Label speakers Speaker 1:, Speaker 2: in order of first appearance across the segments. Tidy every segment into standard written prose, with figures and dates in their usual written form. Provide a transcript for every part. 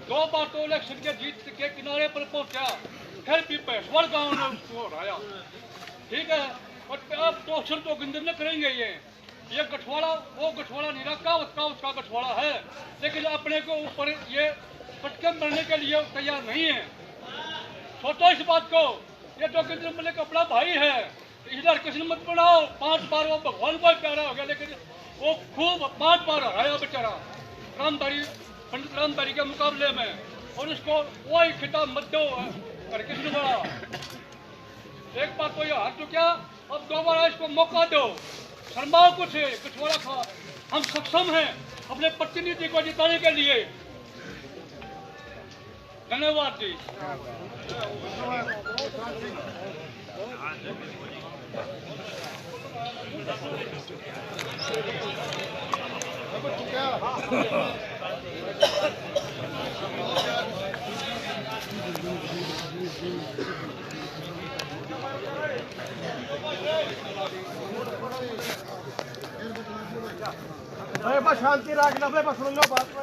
Speaker 1: 2 बार तो इलेक्शन के जीत के किनारे पर पहुंचा, फिर भी पेशवर गांव ने उसको हराया। ठीक है, और अब टोचर तो गिंदर न करेंगे। ये गठवाड़ा वो गठवाड़ा नहीं रहा, का उसका गठवाड़ा है, लेकिन अपने को ऊपर ये पटकन बनने के लिए तैयार नहीं है। सोचो इस बात को, ये जोगिंदर मलिक अपना भाई है, इधर किसी मत बनाओ। 5 बार वो भगवान को प्यारा हो गया, लेकिन वो खूब 5 बार हराया बेचारा रामधारी, पंडित रामधारी के मुकाबले में, और उसको वही खिताब मत दो कृष्ण बड़ा। एक बार तो ये हार चुका, अब दोबारा इसको मौका दो। शर्माओ कुछ गठवाड़ा खा, हम सक्षम हैं अपने प्रतिनिधि को जिताने के लिए। धन्यवाद जी।
Speaker 2: भाई बस शांति रखना भाई, बस सुन लो बात में।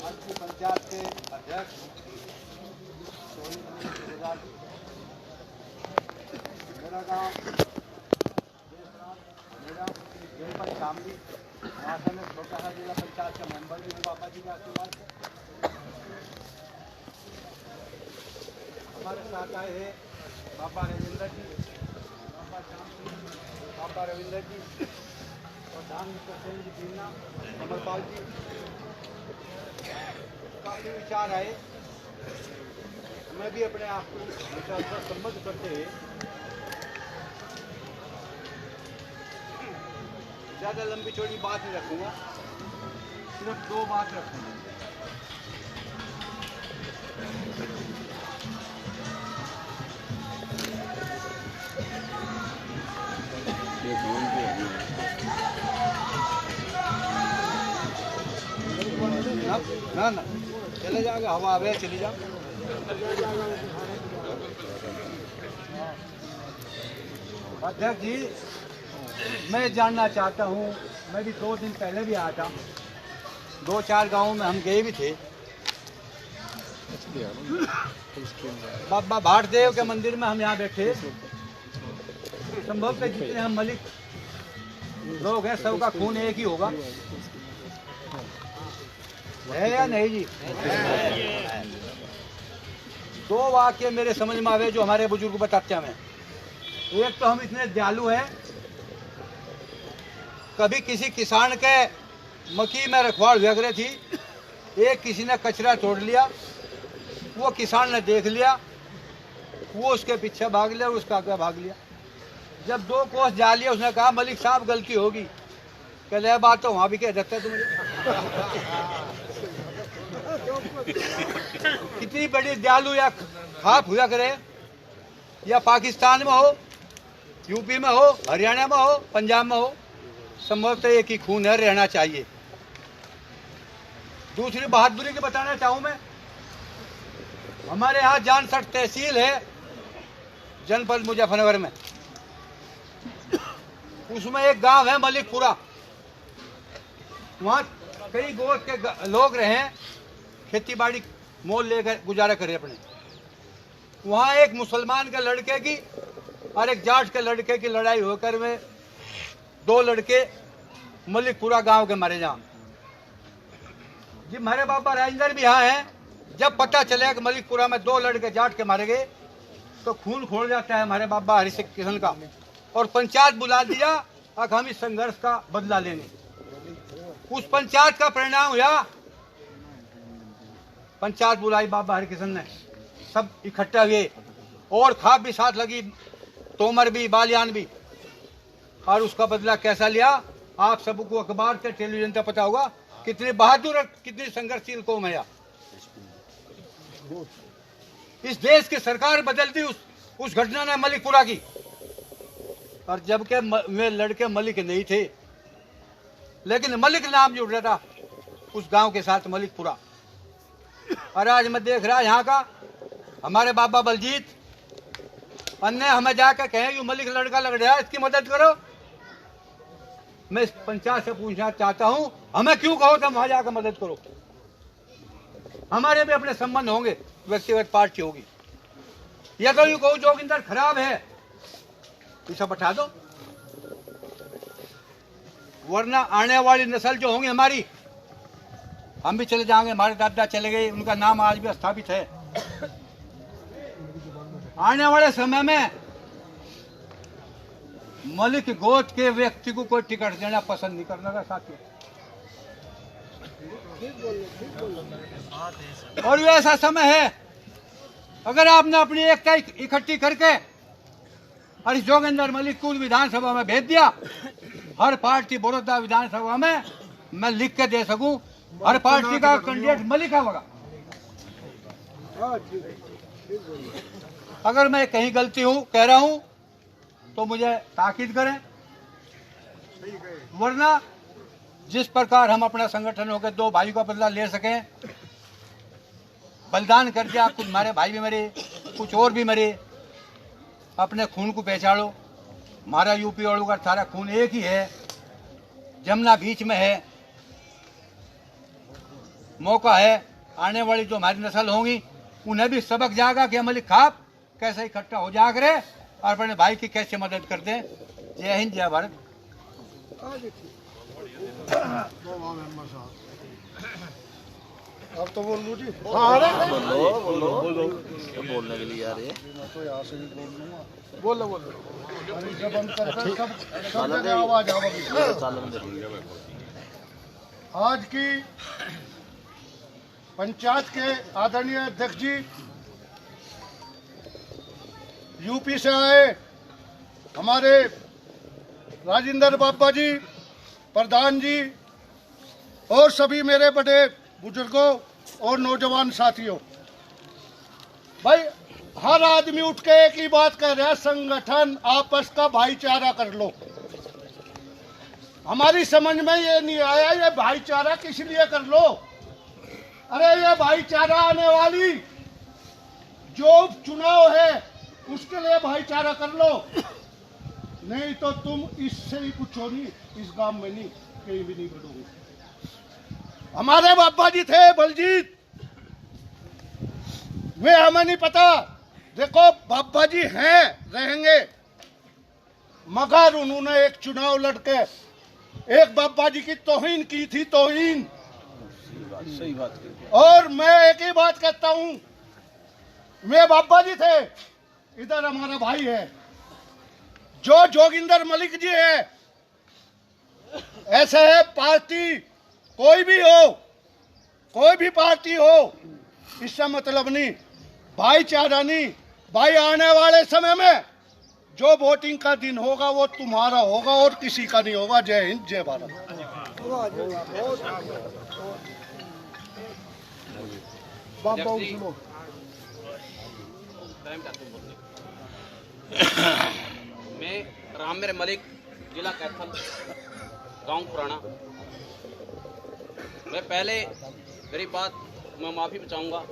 Speaker 3: आज की पंचायत के अध्यक्ष मेरा गांव मेरा जनपद शामली, वहाँ से मैं छोटा सा जिला पंचायत का मेंबर भी हूँ पापा जी के आशीर्वाद से। हमारे साथ आए हैं बाबा रविंद्र जी, बाबा श्याम सिंह, बाबा रविंद्र जी, प्रधान मिस्टर सेन जी बीना, अमरपाल जी। काफ़ी विचार आए। मैं भी अपने आप को विचार पर संबद्ध करते हुए ज़्यादा लंबी चौड़ी बात नहीं रखूँगा, सिर्फ 2 बात रखूँगा। ना ना चले जाओगे, हवा आ गया, चली जाओ। अध्यक्ष जी, मैं जानना चाहता हूँ, मैं भी 2 दिन पहले भी आया था, 2-4 गांवों में हम गए भी थे। बाबा भारदेव के मंदिर में हम यहाँ बैठे, संभव से जितने हम मलिक लोग हैं सबका खून एक ही होगा, है या नहीं जी? 2 वाक्य मेरे समझ में आवे जो हमारे बुजुर्ग बताते हैं। एक तो हम इतने दयालु हैं, कभी किसी किसान के मक्की में रखवाड़ लग रही थी, एक किसी ने कचरा तोड़ लिया, वो किसान ने देख लिया, वो उसके पीछे भाग लिया और उसका आगे भाग लिया। जब 2 कोस जा लिया, उसने कहा मलिक साहब गलती होगी। कहले बात तो वहाँ भी कह देता है तुम्हें। कितनी बड़ी दयालु या खाप हुआ करे, या पाकिस्तान में हो, यूपी में हो, हरियाणा में हो, पंजाब में हो, संभवतः एक ही खून है, रहना चाहिए। दूसरी बहादुरी की बताना चाहूँ मैं, हमारे यहाँ जानसठ तहसील है जनपद मुजफ्फरनगर में, उसमें एक गांव है मलिकपुरा। वहाँ कई गोत्र के लोग रहे, खेती बाड़ी मोल लेकर गुजारा करे अपने। वहाँ एक मुसलमान के लड़के की और एक जाट के लड़के की लड़ाई होकर में 2 लड़के मलिकपुरा गांव के मारे जाम। जी हमारे बाबा राजेंद्र भी यहाँ हैं। जब पता चले कि मलिकपुरा में 2 लड़के जाट के मारे गए तो खून खोल जाता है हमारे बाबा हरि सिंह किशन का, और पंचायत बुला दिया, अब हम इस संघर्ष का बदला लेंगे। उस पंचायत का परिणाम हुआ, पंचायत बुलाई बाबा हरिकिशन ने, सब इकट्ठा हुए, और खाप भी साथ लगी, तोमर भी, बालियान भी, और उसका बदला कैसा लिया आप सबको अखबार के टेलीविजन का पता होगा। कितनी बहादुर और कितनी संघर्षशील कौम है। इस देश की सरकार बदल दी उस घटना ने मलिकपुरा की, और जबकि वे लड़के मलिक नहीं थे, लेकिन मलिक नाम जुड़ रहा था उस गांव के साथ, मलिकपुरा। और आज मैं देख रहा यहाँ का हमारे बाबा बलजीत अन्य हमें जाकर कहें, यू मलिक लड़का लग रहा है, इसकी मदद करो। मैं इस पंचायत से पूछना चाहता हूं, हमें क्यों कहो तुम वहां जाकर मदद करो? हमारे भी अपने संबंध होंगे, व्यक्तिगत पार्टी होगी। या तो यूं कहो जोगिंदर खराब है, ये सब हटा दो, वरना आने वाली नस्ल जो होंगी हमारी, हम भी चले जाएंगे, हमारे दादा चले गए, उनका नाम आज भी स्थापित है। आने वाले समय में मलिक गोद के व्यक्ति को कोई टिकट देना पसंद नहीं करना साथियों। और ये ऐसा समय है, अगर आपने अपनी एकता इकट्ठी करके और इस जोगिंदर मलिक को विधानसभा में भेज दिया, हर पार्टी बड़ौदा विधानसभा में मैं लिख के दे सकूं, हर पार्टी का कैंडिडेट मलिक होगा। अगर मैं कहीं गलती हूं कह रहा हूं तो मुझे ताकीद करें, वरना जिस प्रकार हम अपना संगठन होकर दो भाई का बदला ले सकें, बलिदान कर दिया, कुछ हमारे भाई भी मरे, कुछ और भी मरे, अपने खून को पहचानो। हमारा यूपी वालों का सारा खून एक ही है, जमुना बीच में है। मौका है आने वाली जो हमारी नस्ल होंगी उन्हें भी सबक जाएगा कि मलिक खाप कैसे इकट्ठा हो जा करे और अपने भाई की कैसे मदद कर दें। जय हिंद, जय भारत।
Speaker 2: अब तो बोल लूँ जी। हाँ
Speaker 4: बोलो बोलने के लिए यार ये
Speaker 2: तो यहाँ से भी बोल लूँगा। बोलो बोलो। जब हम करते सब जगह आवाज आवाज़। आज की पंचायत के आदरणीय अध्यक्ष जी, यूपी से आए हमारे राजेंद्र बाबा जी, प्रधान जी और सभी मेरे बड़े बुजुर्गों और नौजवान साथियों, भाई हर आदमी उठ के एक ही बात कह रहा है, संगठन आपस का भाईचारा कर लो। हमारी समझ में ये नहीं आया ये भाईचारा किस लिए कर लो। अरे ये भाईचारा आने वाली जो चुनाव है उसके लिए भाईचारा कर लो, नहीं तो तुम इससे ही कुछ हो नहीं, इस गांव में नहीं कहीं भी नहीं बढ़ोगे। हमारे बाबा जी थे बलजीत, वे हमें नहीं पता, देखो बाबा जी हैं रहेंगे, मगर उन्होंने एक चुनाव लड़के एक बाबा जी की तौहीन की थी, तौहीन।
Speaker 4: सही बात।
Speaker 2: और मैं एक ही बात कहता हूं, वे बाबा जी थे, इधर हमारा भाई है जो जोगिंदर मलिक जी है। ऐसे है पार्टी कोई भी हो, कोई भी पार्टी हो, इससे मतलब नहीं, भाईचारा नहीं। भाई आने वाले समय में जो वोटिंग का दिन होगा वो तुम्हारा होगा और किसी का नहीं होगा। जय हिंद, जय भारत।
Speaker 5: मैं रामवीर मलिक, जिला कैथल, गांव पुराना। मैं पहले मेरी बात मैं माफ़ी भी चाहूँगा,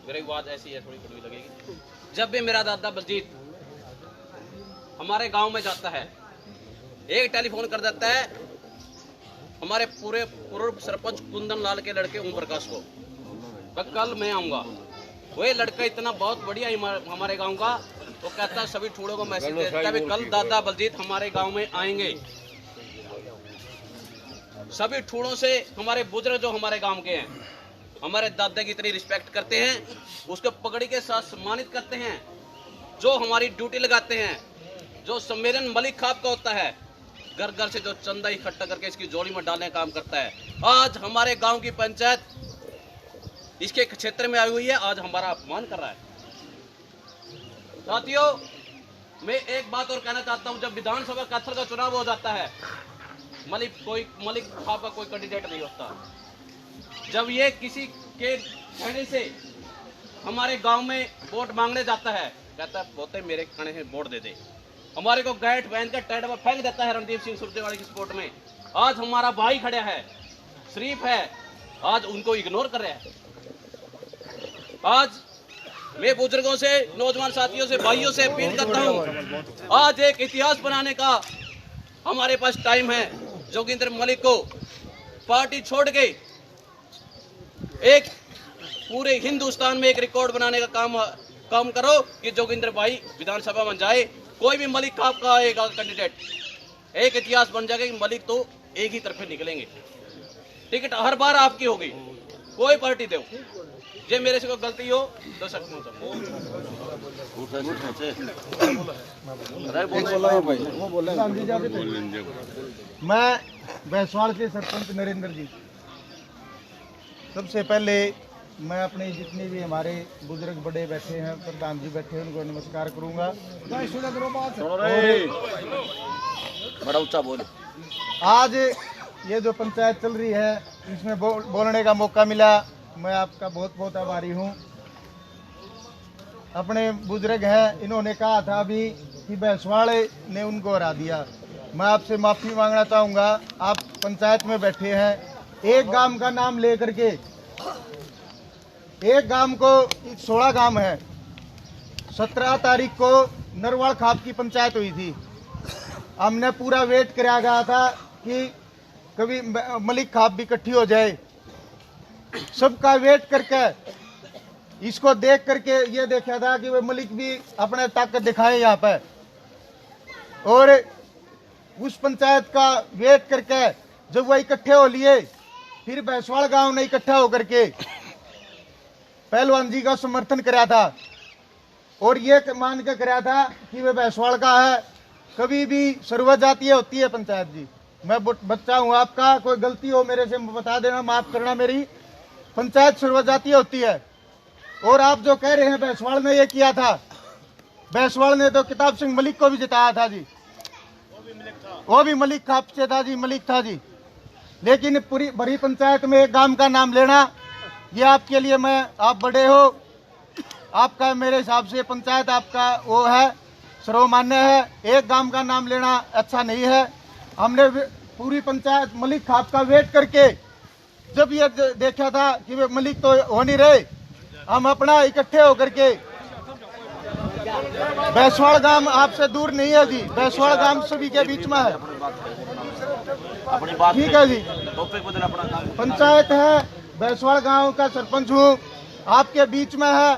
Speaker 5: मेरी बात ऐसी है थोड़ी कड़वी लगेगी। जब भी मेरा दादा बलजीत हमारे गांव में जाता है, एक टेलीफोन कर देता है हमारे पूरे पूर्व सरपंच कुंदन लाल के लड़के ओम प्रकाश को, कल मैं आऊँगा। वही लड़का इतना बहुत बढ़िया हमारे गांव का, तो कहता है सभी ठूड़ों को मैसेज देता है कल दादा बलजीत हमारे गांव में आएंगे। सभी ठूड़ों से हमारे बुजुर्ग जो हमारे गांव के हैं, हमारे दादा की इतनी रिस्पेक्ट करते हैं, उसको पगड़ी के साथ सम्मानित करते हैं, जो हमारी ड्यूटी लगाते हैं, जो सम्मेलन मलिक खाप का होता है, घर घर से जो चंदा इकट्ठा करके इसकी जोड़ी में डालने का काम करता है। आज हमारे गांव की पंचायत इसके क्षेत्र में आई हुई है, आज हमारा अपमान कर रहा है। साथियों, मैं एक बात और कहना चाहता हूं, जब विधानसभा कैथल का चुनाव हो जाता है, मलिक खाप का कोई कैंडिडेट नहीं होता। जब ये किसी के कहने से हमारे गांव में वोट मांगने जाता है, कहता है पोते मेरे खाने से वोट दे दे, हमारे को गैट पहन कर टेंट में फेंक देता है रणदीप सिंह सुरजेवाला की सपोर्ट में। आज हमारा भाई खड़ा है, शरीफ है, आज उनको इग्नोर कर रहा है। आज मैं बुजुर्गों से, नौजवान साथियों से, भाइयों से अपील करता हूँ, आज एक इतिहास बनाने का हमारे पास टाइम है। जोगिंदर मलिक को पार्टी छोड़ के एक पूरे हिंदुस्तान में एक रिकॉर्ड बनाने का काम करो कि जोगिंदर भाई विधानसभा में जाए। कोई भी मलिक खाप का आएगा कैंडिडेट, एक इतिहास बन जाएगा कि मलिक तो एक ही तरफ निकलेंगे। टिकट हर बार आपकी होगी, कोई पार्टी दो। जे मेरे से कोई गलती हो तो सच में
Speaker 6: मैं भैंसवाड़ के सरपंच नरेंद्र जी, सबसे पहले मैं अपने जितने भी हमारे बुजुर्ग बड़े बैठे हैं, प्रधान जी बैठे हैं, उनको नमस्कार करूंगा।
Speaker 4: बड़ा ऊंचा बोलो।
Speaker 6: आज ये जो पंचायत चल रही है, इसमें बोलने का मौका मिला, मैं आपका बहुत बहुत आभारी हूँ। अपने बुजुर्ग हैं, इन्होंने कहा था अभी कि भैंसवाड़ ने उनको हरा दिया। मैं आपसे माफ़ी मांगना चाहूँगा। आप पंचायत में बैठे हैं, एक गांव का नाम लेकर के, एक गांव को 16 गांव है। 17 तारीख को नरवाड़ खाप की पंचायत हुई थी। हमने पूरा वेट कराया गया था कि कभी मलिक खाप भी इकट्ठी हो जाए। सबका वेट करके, इसको देख करके ये देखा था कि वे मलिक भी अपने ताकत दिखाए यहाँ पे। और उस पंचायत का वेट करके जब वह इकट्ठे हो लिए, फिर भैंसवाड़ गांव ने इकट्ठा होकर के पहलवान जी का समर्थन कराया था और ये मान के कराया था कि वे भैंसवाड़ का है। कभी भी सर्वजातीय होती है पंचायत जी। मैं बच्चा हूँ आपका, कोई गलती हो मेरे से बता देना, माफ करना मेरी। पंचायत सर्वजातीय होती है। और आप जो कह रहे हैं भैंसवाड़ ने ये किया था, भैंसवाड़ ने तो किताब सिंह मलिक को भी जिताया था जी, वो भी मलिक खाप से था जी, मलिक था जी। लेकिन पूरी बड़ी पंचायत में एक गांव का नाम लेना, ये आपके लिए, मैं, आप बड़े हो, आपका मेरे हिसाब से पंचायत आपका वो है, सर्वमान्य है। एक गांव का नाम लेना अच्छा नहीं है। हमने पूरी पंचायत मलिक खाप का वेट करके जब ये देखा था कि वे मलिक तो हो नहीं रहे, हम अपना इकट्ठे होकर के, भैंसवाड़ गांव आपसे दूर नहीं है जी, भैंसवाड़ गांव सभी के बीच में है। ठीक है जी, पंचायत है, भैंसवाड़ गांव का सरपंच हूँ, आपके बीच में है।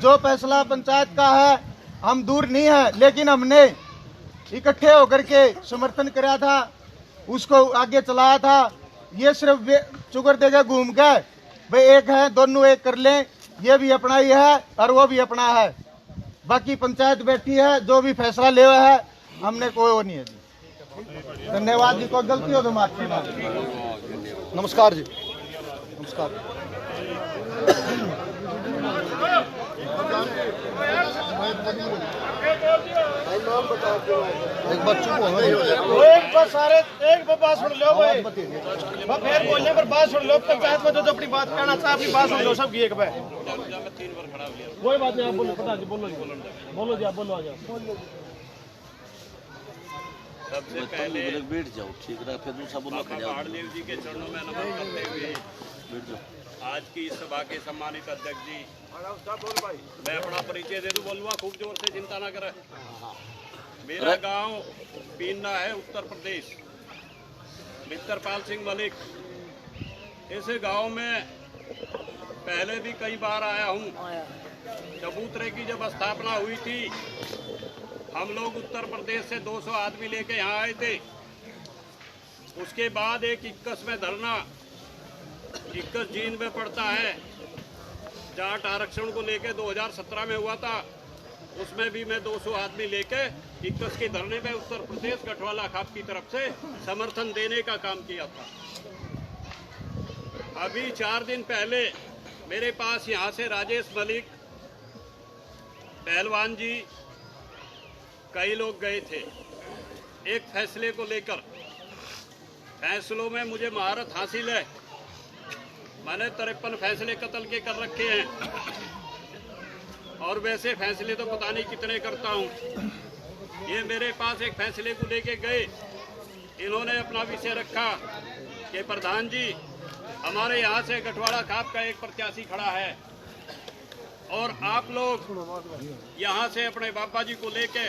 Speaker 6: जो फैसला पंचायत का है, हम दूर नहीं है, लेकिन हमने इकट्ठे होकर के समर्थन कराया था, उसको आगे चलाया था। ये सिर्फ चुकर देगा घूम के भाई एक है, दोनों एक कर लें, ये भी अपना ही है और वो भी अपना है। बाकी पंचायत बैठी है, जो भी फैसला ले है, हमने कोई वो नहीं है जी। धन्यवाद जी, कोई गलती हो तो माफ करना।
Speaker 2: नमस्कार जी, नमस्कार। एक बार चुप हो, एक बार सारे एक बार बात सुन लो भाई, फिर बोलने पर बात सुन लो। पंचायत में जो अपनी बात कहना चाहे अपनी बात सुन लो सब। एक बार कोई बात नहीं, आप बोलो, पता जी, बोलो जी, बोलो जी, आप बोलो, आ जाओ।
Speaker 4: सबसे पहले बैठ जाओ, ठीक है, फिर दूसरा बोलो।
Speaker 7: महादेव जी के चरणों में नमन करते हुए
Speaker 4: बैठ जाओ।
Speaker 7: आज की इस सभा के सम्मानित अध्यक्ष जी, मैं अपना परिचय दे दूं, बोलूँगा खूब जोर से, चिंता ना करें। मेरा गांव पीन्ना है, उत्तर प्रदेश। मित्रपाल सिंह मलिक। इस गांव में पहले भी कई बार आया हूँ। चबूतरे की जब स्थापना हुई थी, हम लोग उत्तर प्रदेश से 200 आदमी लेके यहाँ आए थे। उसके बाद एक 21 में धरना 21 जींद में पड़ता है, जाट आरक्षण को लेके 2017 में हुआ था। उसमें भी मैं 200 आदमी लेके 21 के धरने में उत्तर प्रदेश गठवाला खाप की तरफ से समर्थन देने का काम किया था। अभी 4 दिन पहले मेरे पास यहाँ से राजेश मलिक, पहलवान जी, कई लोग गए थे एक फैसले को लेकर। फैसलों में मुझे महारत हासिल है। मैंने 53 फैसले कत्ल के कर रखे हैं और वैसे फैसले तो पता नहीं कितने करता हूँ। ये मेरे पास एक फैसले को लेके गए, इन्होंने अपना विषय रखा कि प्रधान जी, हमारे यहाँ से गठवाड़ा खाप का एक प्रत्याशी खड़ा है और आप लोग यहाँ से अपने बाबा जी को लेके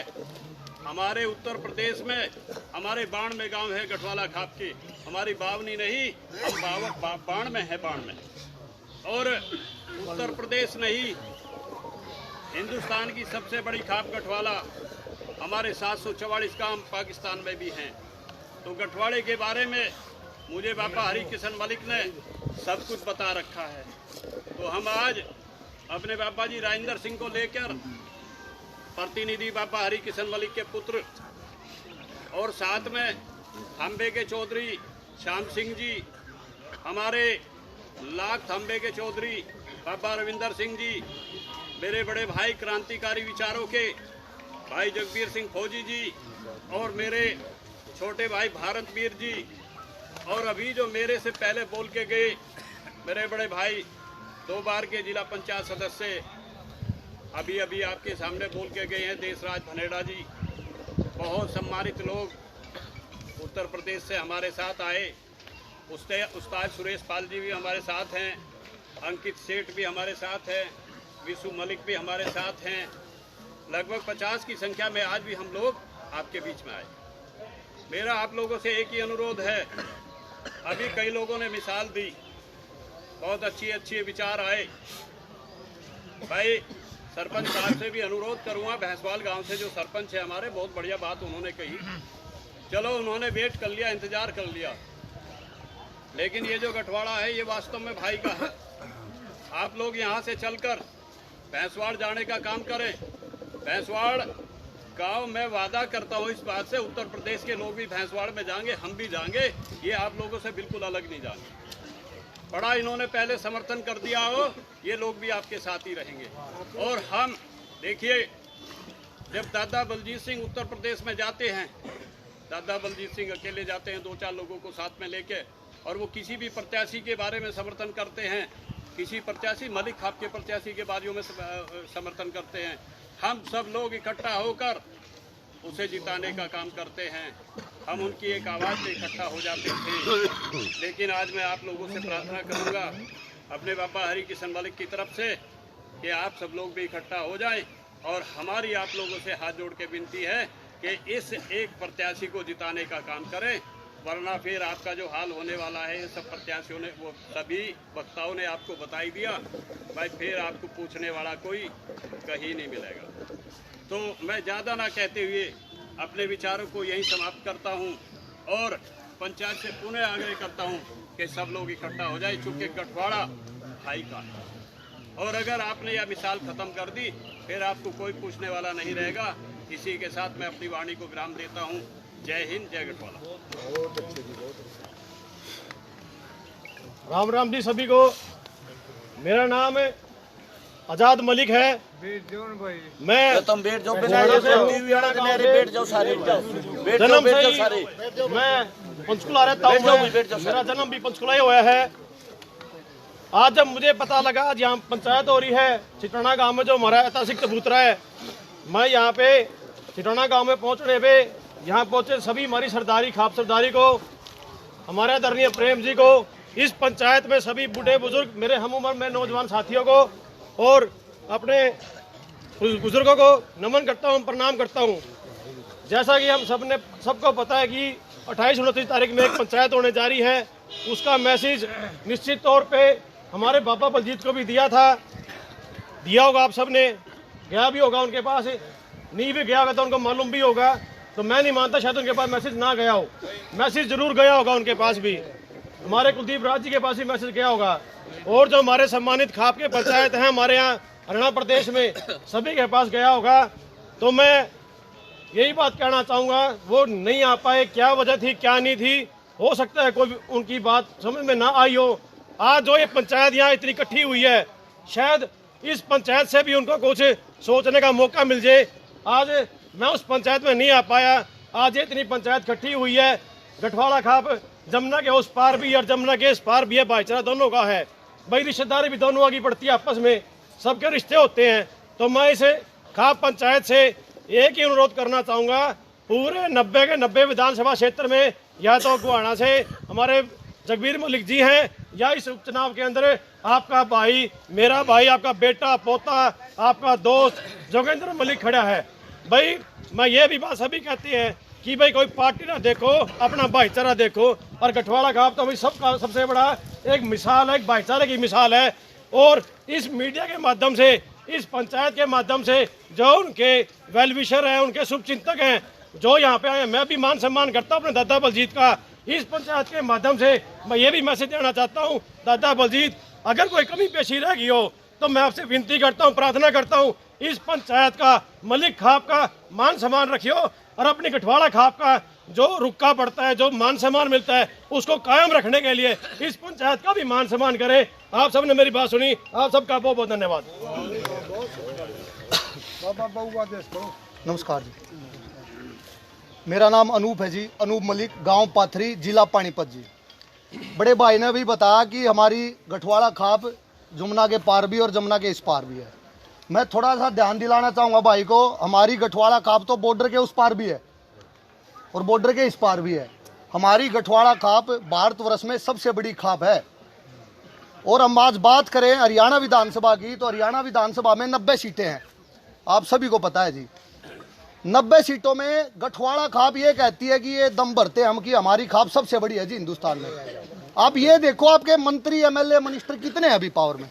Speaker 7: हमारे उत्तर प्रदेश में हमारे बाण में गांव है गठवाला खाप की, हमारी बावनी नहीं, हम बाण में है, बाण में। और उत्तर प्रदेश नहीं, हिंदुस्तान की सबसे बड़ी खाप गठवाला, हमारे 744 गांव पाकिस्तान में भी हैं। तो गठवाड़े के बारे में मुझे बाबा हरि किशन मलिक ने सब कुछ बता रखा है। तो हम आज अपने बाबा जी राजेंद्र सिंह को लेकर प्रतिनिधि बाबा हरि किशन मलिक के पुत्र और साथ में थंबे के चौधरी श्याम सिंह जी, हमारे लाख थंबे के चौधरी बाबा रविंदर सिंह जी, मेरे बड़े भाई क्रांतिकारी विचारों के भाई जगबीर सिंह फौजी जी, और मेरे छोटे भाई भारत वीर जी, और अभी जो मेरे से पहले बोल के गए मेरे बड़े भाई 2 बार के जिला पंचायत सदस्य अभी अभी आपके सामने बोल के गए हैं देशराज धनेड़ा जी। बहुत सम्मानित लोग उत्तर प्रदेश से हमारे साथ आए। उस्ताद सुरेश पाल जी भी हमारे साथ हैं, अंकित सेठ भी हमारे साथ हैं, विशु मलिक भी हमारे साथ हैं। लगभग 50 की संख्या में आज भी हम लोग आपके बीच में आए। मेरा आप लोगों से एक ही अनुरोध है, अभी कई लोगों ने मिसाल दी, बहुत अच्छे विचार आए। भाई सरपंच साहब से भी अनुरोध करूंगा, भैंसवाल गांव से जो सरपंच है हमारे, बहुत बढ़िया बात उन्होंने कही। चलो उन्होंने वेट कर लिया, इंतजार कर लिया, लेकिन ये जो गठवाड़ा है ये वास्तव में भाई का है। आप लोग यहाँ से चलकर भैंसवाड़ जाने का काम करें। भैंसवाड़ गांव में वादा करता हूँ इस बात से, उत्तर प्रदेश के लोग भी भैंसवाड़ में जाएंगे, हम भी जाएंगे, ये आप लोगों से बिल्कुल अलग नहीं जाएंगे। बड़ा इन्होंने पहले समर्थन कर दिया हो, ये लोग भी आपके साथ ही रहेंगे। और हम देखिए, जब दादा बलजीत सिंह उत्तर प्रदेश में जाते हैं, दादा बलजीत सिंह अकेले जाते हैं 2-4 लोगों को साथ में लेके, और वो किसी भी प्रत्याशी के बारे में समर्थन करते हैं, किसी प्रत्याशी मलिक खाप के प्रत्याशी के बारे में समर्थन करते हैं। हम सब लोग इकट्ठा होकर उसे जिताने का काम करते हैं। हम उनकी एक आवाज़ से इकट्ठा हो जाते थे, लेकिन आज मैं आप लोगों से प्रार्थना करूंगा अपने बाबा हरि किशन मलिक की तरफ से कि आप सब लोग भी इकट्ठा हो जाएं, और हमारी आप लोगों से हाथ जोड़ के विनती है कि इस एक प्रत्याशी को जिताने का काम करें, वरना फिर आपका जो हाल होने वाला है, सब प्रत्याशियों ने, वो सभी वक्ताओं ने आपको बता ही दिया भाई, फिर आपको पूछने वाला कोई कहीं नहीं मिलेगा। तो मैं ज़्यादा ना कहते हुए अपने विचारों को यहीं समाप्त करता हूं, और पंचायत से पुनः आग्रह करता हूं कि सब लोग इकट्ठा हो जाए, चूँकि गठवाड़ा भाई का है। और अगर आपने यह मिसाल ख़त्म कर दी, फिर आपको कोई पूछने वाला नहीं रहेगा। इसी के साथ मैं अपनी वाणी को विराम देता हूं। जय हिंद, जय गठवाला।
Speaker 8: राम राम जी सभी को। मेरा नाम आजाद मलिक है। मैं
Speaker 4: तुम बैठ जाओ,
Speaker 8: बैठ
Speaker 4: जाओ सारे,
Speaker 8: जन्म से ही मैं पंचकुला रहता हूँ, मेरा जन्म भी पंचकुला ही हुआ है। आज जब मुझे पता लगा आज यहाँ पंचायत हो रही है चिटाना गांव में, जो हमारा ऐतिहासिक चबूतरा है, मैं यहाँ पे चिटाना गांव में पहुँचने पे यहाँ पहुँचे सभी हमारी सरदारी, खाप सरदारी को, हमारे आदरणीय प्रेम जी को, इस पंचायत में सभी बूढ़े बुजुर्ग, मेरे हम उम्र में नौजवान साथियों को और अपने बुजुर्गों को नमन करता हूँ, प्रणाम करता हूँ। जैसा कि हम सबको पता है कि 28-29 तारीख में एक पंचायत होने जा रही है, उसका मैसेज निश्चित तौर पे हमारे बाबा बलजीत को भी दिया होगा, आप सब ने, गया भी होगा उनके पास, नहीं भी गया होगा तो उनको मालूम भी होगा। तो मैं नहीं मानता शायद उनके पास मैसेज ना गया हो, मैसेज जरूर गया होगा उनके पास भी, हमारे कुलदीप राज जी के पास भी मैसेज गया होगा, और जो हमारे सम्मानित खाप के पंचायत हैं हमारे यहाँ हरियाणा प्रदेश में, सभी के पास गया होगा। तो मैं यही बात कहना चाहूँगा, वो नहीं आ पाए, क्या वजह थी क्या नहीं थी, हो सकता है कोई उनकी बात समझ में ना आई हो। आज जो ये पंचायत यहाँ इतनी इकट्ठी हुई है, शायद इस पंचायत से भी उनको कुछ सोचने का मौका मिल जाए। आज मैं उस पंचायत में नहीं आ पाया, आज ये इतनी पंचायत इकट्ठी हुई है, गठवाड़ा खाप जमुना के उस पार भी और जमुना के इस पार भी है, भाईचारा दोनों का है, भाई रिश्तेदारी भी दोनों आगे बढ़ती है, आपस में सबके रिश्ते होते हैं। तो मैं इस खाप पंचायत से एक ही अनुरोध करना चाहूँगा, पूरे 90 के 90 विधानसभा क्षेत्र में, या तो गुहाना से हमारे जगबीर मलिक जी हैं, या इस उपचुनाव के अंदर आपका भाई, मेरा भाई, आपका बेटा, पोता, आपका दोस्त जोगेंद्र मलिक खड़ा है। भाई मैं ये भी बात सभी कहते हैं कि भाई कोई पार्टी ना देखो, अपना भाईचारा देखो। और गठवाड़ा खाप तो भाई सबका सबसे बड़ा एक मिसाल है, एक भाईचारे की मिसाल है। और इस मीडिया के माध्यम से, इस पंचायत के माध्यम से जो उनके वेल विशर हैं, उनके शुभचिंतक हैं, जो यहाँ पे आए, मैं भी मान सम्मान करता हूँ अपने दादा बलजीत का। इस पंचायत के माध्यम से मैं ये भी मैसेज देना चाहता हूँ, दादा बलजीत, अगर कोई कमी पेशी रह गई हो तो मैं आपसे विनती करता हूँ, प्रार्थना करता हूँ, इस पंचायत का, मलिक खाप का मान सम्मान रखियो और अपनी गठवाड़ा खाप का जो रुक्का पड़ता है, जो मान सम्मान मिलता है, उसको कायम रखने के लिए इस पंचायत का भी मान सम्मान करें। आप सबने मेरी बात सुनी, आप सबका बहुत बहुत धन्यवाद।
Speaker 6: नमस्कार जी, मेरा नाम अनूप है जी, अनूप मलिक, गांव पाथरी, जिला पानीपत जी। बड़े भाई ने भी बताया कि हमारी गठवाड़ा खाप जमुना के पार भी और जमुना के इस पार भी है। मैं थोड़ा सा ध्यान दिलाना चाहूँगा भाई को, हमारी गठवाड़ा खाप तो बॉर्डर के उस पार भी है और बॉर्डर के इस पार भी है। हमारी गठवाड़ा खाप भारतवर्ष में सबसे बड़ी खाप है। और हम आज बात करें हरियाणा विधानसभा की, तो हरियाणा विधानसभा में 90 सीटें हैं, आप सभी को पता है जी। 90 सीटों में गठवाड़ा खाप ये कहती है कि ये दम भरते हम कि हमारी खाप सबसे बड़ी है जी हिंदुस्तान में। आप ये देखो, आपके मंत्री, एमएलए, मिनिस्टर कितने हैं अभी पावर में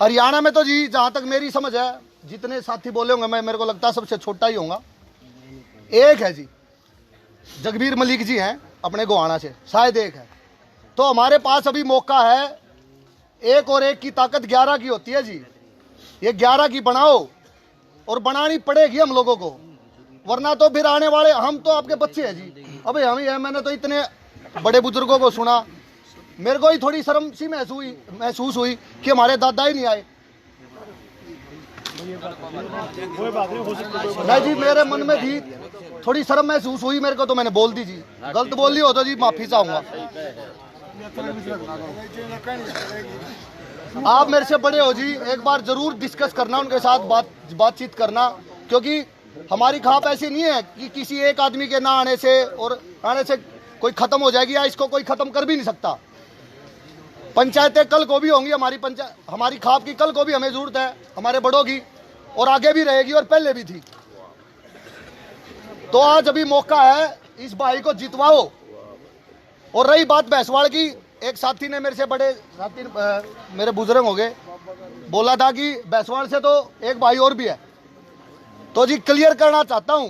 Speaker 6: हरियाणा में? तो जी जहाँ तक मेरी समझ है, जितने साथी बोले होंगे, मैं, मेरे को लगता है सबसे छोटा ही होगा, एक है जी, जगबीर मलिक जी हैं अपने गोहाना से, शायद एक है। तो हमारे पास अभी मौका है, एक और एक की ताकत 11 की होती है जी। ये 11 की बनाओ, और बनानी पड़ेगी हम लोगों को, वरना तो फिर आने वाले, हम तो आपके बच्चे हैं जी। अबे हम ही हैं, मैंने तो इतने बड़े बुजुर्गों को सुना, मेरे को ही थोड़ी शर्म सी महसूस हुई कि हमारे दादा ही नहीं आए। नहीं जी, मेरे मन में भी थोड़ी शर्म महसूस हुई मेरे को, तो मैंने बोल दी जी। गलत बोल ली हो तो जी माफी चाहूंगा। आप मेरे से बड़े हो जी, एक बार जरूर डिस्कस करना उनके साथ, बातचीत करना, क्योंकि हमारी खाप ऐसी नहीं है कि किसी एक आदमी के ना आने से और आने से कोई खत्म हो जाएगी, या इसको कोई खत्म कर भी नहीं सकता। पंचायतें कल को भी होंगी, हमारी खाप की कल को भी हमें जरूरत है, हमारे बड़ों की, और आगे भी रहेगी और पहले भी थी। तो आज अभी मौका है, इस भाई को जितवाओ। और रही बात भैंसवाड़ की, एक साथी ने मेरे से, बड़े साथी मेरे बुजुर्ग हो गए, बोला था कि भैंसवाड़ से तो एक भाई और भी है। तो जी क्लियर करना चाहता हूं,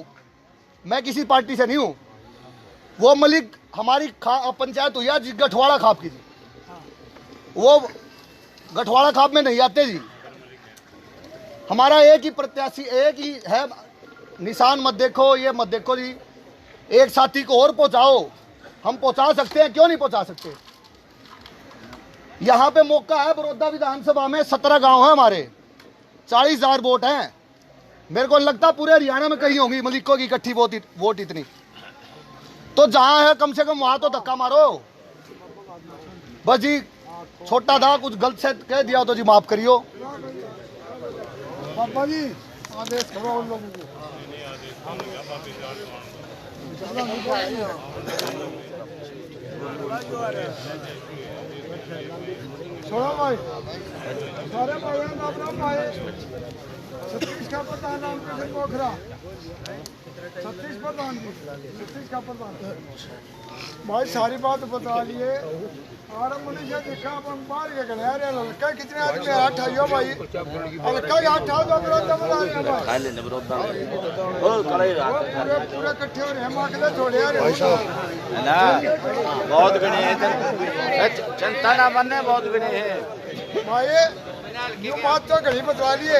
Speaker 6: मैं किसी पार्टी से नहीं हूं। वो मलिक हमारी पंचायत हुई है गठवाड़ा खाप की जी, वो गठवाड़ा खाप में नहीं आते जी। हमारा एक ही प्रत्याशी, एक ही है, निशान मत देखो, ये मत देखो जी, एक साथी को और पहुंचाओ। हम पहुंचा सकते हैं, क्यों नहीं पहुंचा सकते? यहाँ पे मौका है, बड़ौदा विधानसभा में 17 गांव है हमारे, 40,000 वोट हैं। मेरे को लगता पूरे हरियाणा में कहीं होंगी मलिकों की इकट्ठी वोट इतनी। तो जहां है कम से कम वहां तो धक्का मारो। बस जी, छोटा था, कुछ गलत से कह दिया तो जी माफ करियो।
Speaker 2: पापा जी आदेश करो उन लोगों को। छोड़ो भाई, सारे भाइयों का अपना भाई, सतीश का प्रधान नाम कृष्ण पोखरा, सतीश प्रधान जी, सतीश का प्रधान भाई, सारी बात बता लिए। और मनुष्य देखा अपन बाहर के गए यार, लड़का कितने आदमी 8 आइयो भाई, लड़का 8 आओ तो बरोदा बता रहे हैं भाई,
Speaker 4: खाई लेने बरोदा और कड़ाई
Speaker 2: पूरे इकट्ठे हो रहे हैं, माकले छोड़े यार
Speaker 4: ना, बहुत गणे हैं, चिंता ना बनने, बहुत गणे हैं
Speaker 2: भाई। यूं बात तो घड़ी बता लिए,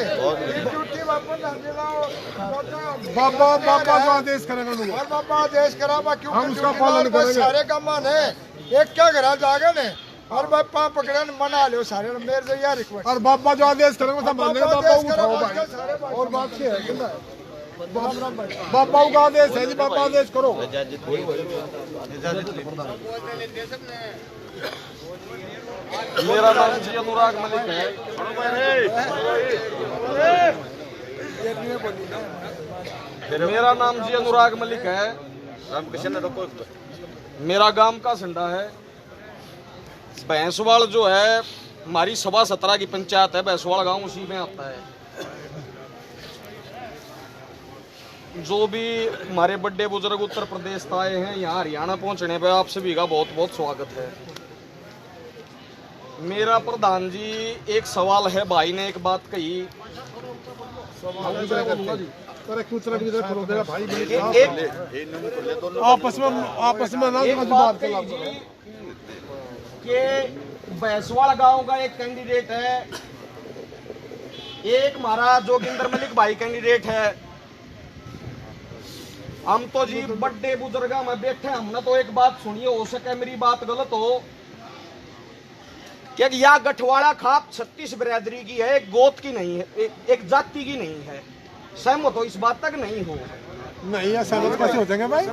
Speaker 2: झूठी वापस बाबा जो आदेश करेगा और बाबा आदेश करा, क्यों हम उसका पालन करेंगे। सारे का मन है, एक क्या घर जागे ने और बापा पकड़े मना लो सारे, मेरे से यह रिक्वेस्ट। और बाबा जो आदेश करेंगे सब मानेंगे, बाबा उठाओ भाई। और बात क्या है बाबा का आदेश है जी, बाबा आदेश करो।
Speaker 9: मेरा नाम जी अनुराग मलिक है। मेरा नाम जी अनुराग मलिक है।
Speaker 4: रामकृष्ण,
Speaker 9: मेरा गांव का संडा है। भैंसवाड़ जो है हमारी 17 की पंचायत है, भैंसवाड़ गांव उसी में आता है। जो भी हमारे बड़े बुजुर्ग उत्तर प्रदेश से आए हैं, यहाँ हरियाणा पहुंचने पे आप सभी का बहुत बहुत स्वागत है। मेरा प्रधान जी एक सवाल है, भाई ने एक बात कही,
Speaker 2: आपस में ना
Speaker 9: एक बात कही जी कि भैंसवाड़ गांव का एक कैंडिडेट है, एक हमारा जोगिंदर मलिक भाई कैंडिडेट है। हम तो जी बड़े बुजुर्ग में बैठे, हमने तो एक बात सुनी, हो सके मेरी बात गलत हो, कि यह गठवाड़ा खाप 36 बिरादरी की है, एक गोत की नहीं है, एक जाति की नहीं है। सहमत हो इस बात तक? नहीं हो?
Speaker 2: नहीं, यहाँ सहमत कैसे हो जाएंगे भाई?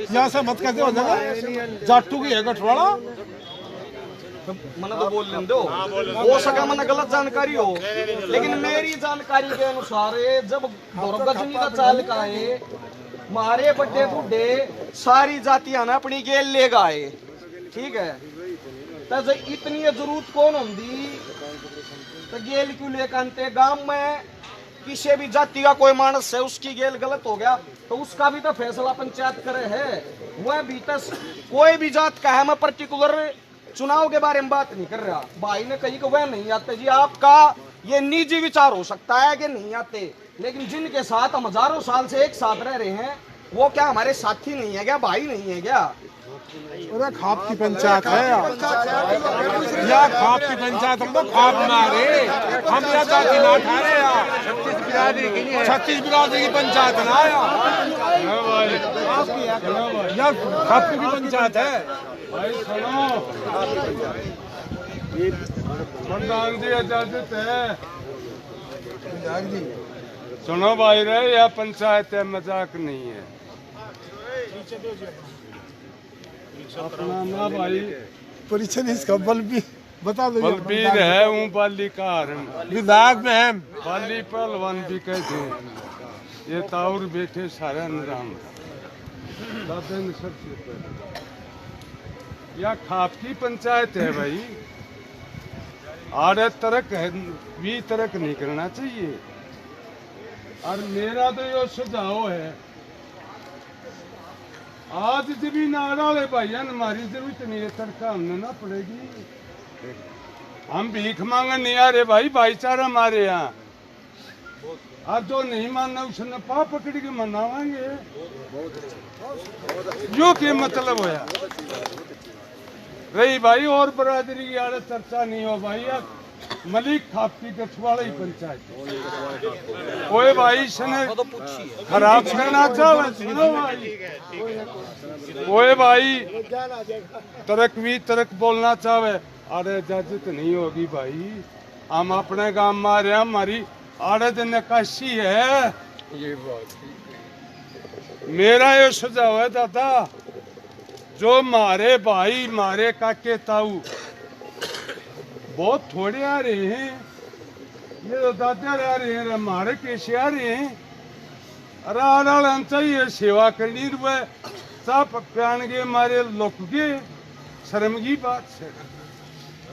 Speaker 2: यहाँ सहमत कैसे हो जाएगा? जाटू की है गठवाड़ा।
Speaker 9: मैंने तो बोल लें दो, हो सका मैंने गलत जानकारी हो, लेकिन मेरी जानकारी के अनुसार जब गजनी का चाल का है, मारे बड्डे बुड्ढे सारी जातियां ना अपनी गेल ले गए, ठीक है, तो इतनी जरूरत कौन होंगी तो गेल क्यों लेकर? गांव में किसी भी जाति का कोई मानस है, उसकी गेल गलत हो गया तो उसका भी तो फैसला पंचायत करे है। वह भी तो कोई भी जात का है, मैं पर्टिकुलर चुनाव के बारे में बात नहीं कर रहा। भाई ने कही कि वह नहीं आते जी, आपका ये निजी विचार हो सकता है कि नहीं आते, लेकिन जिनके साथ हम हजारों साल से एक साथ रह रहे हैं, वो क्या हमारे साथी नहीं है क्या? भाई नहीं है क्या?
Speaker 2: अरे खाप की पंचायत है या खाप की पंचायत, हम तो खाप मारे, हम या जाति ना खा रहे यार। 36 बिरादरी की पंचायत ना यार, खाप की पंचायत है भाई। सुनो प्रधान जी इजाजत है, सुनो भाई रे, यह पंचायत है, मजाक नहीं है। अपना ना भाई परिचय इसका बलबीर बता दो। बलबीर है, हूँ बाली का विधायक में है, बाली पहलवान भी कहते हैं। ये ताउर बैठे सारा निजाम दादे ने सबसे पहले या खाप की पंचायत है भाई। आड़े तरक है, भी तरक नहीं करना चाहिए। और मेरा तो ये सुझाव है, आज जब भी नारा वाले भाइया हमारी जरूरत नहीं है, तड़का हमने ना पड़ेगी। हम भीख मांगने नहीं आ रहे भाई, भाईचारा हमारे यहाँ। आज जो नहीं मानना उसने पा पकड़ के मनावाएंगे, जो के मतलब होया रही भाई। और बरादरी की आड़े चर्चा नहीं हो भाई, मलिक खाप की गठवाड़ा ही पंचायत। ओए भाई इसने खराब करना चाहे, सुनो भाई। ओए भाई तरक बोलना चाहे, अरे इजाजत नहीं होगी भाई। हम अपने गांव में आ रहे हैं, हमारी आड़े दिन नकाशी है। ये बात मेरा ये सुझाव है दादा, जो मारे भाई मारे काके ताऊ बहुत थोड़े आ रहे हैं, ये तो दादा आ रहे हैं, हमारे कैसे आ रहे हैं। अरे आना चाहिए सेवा करनी, सब प्यान के हमारे लोग के शर्म की बात है।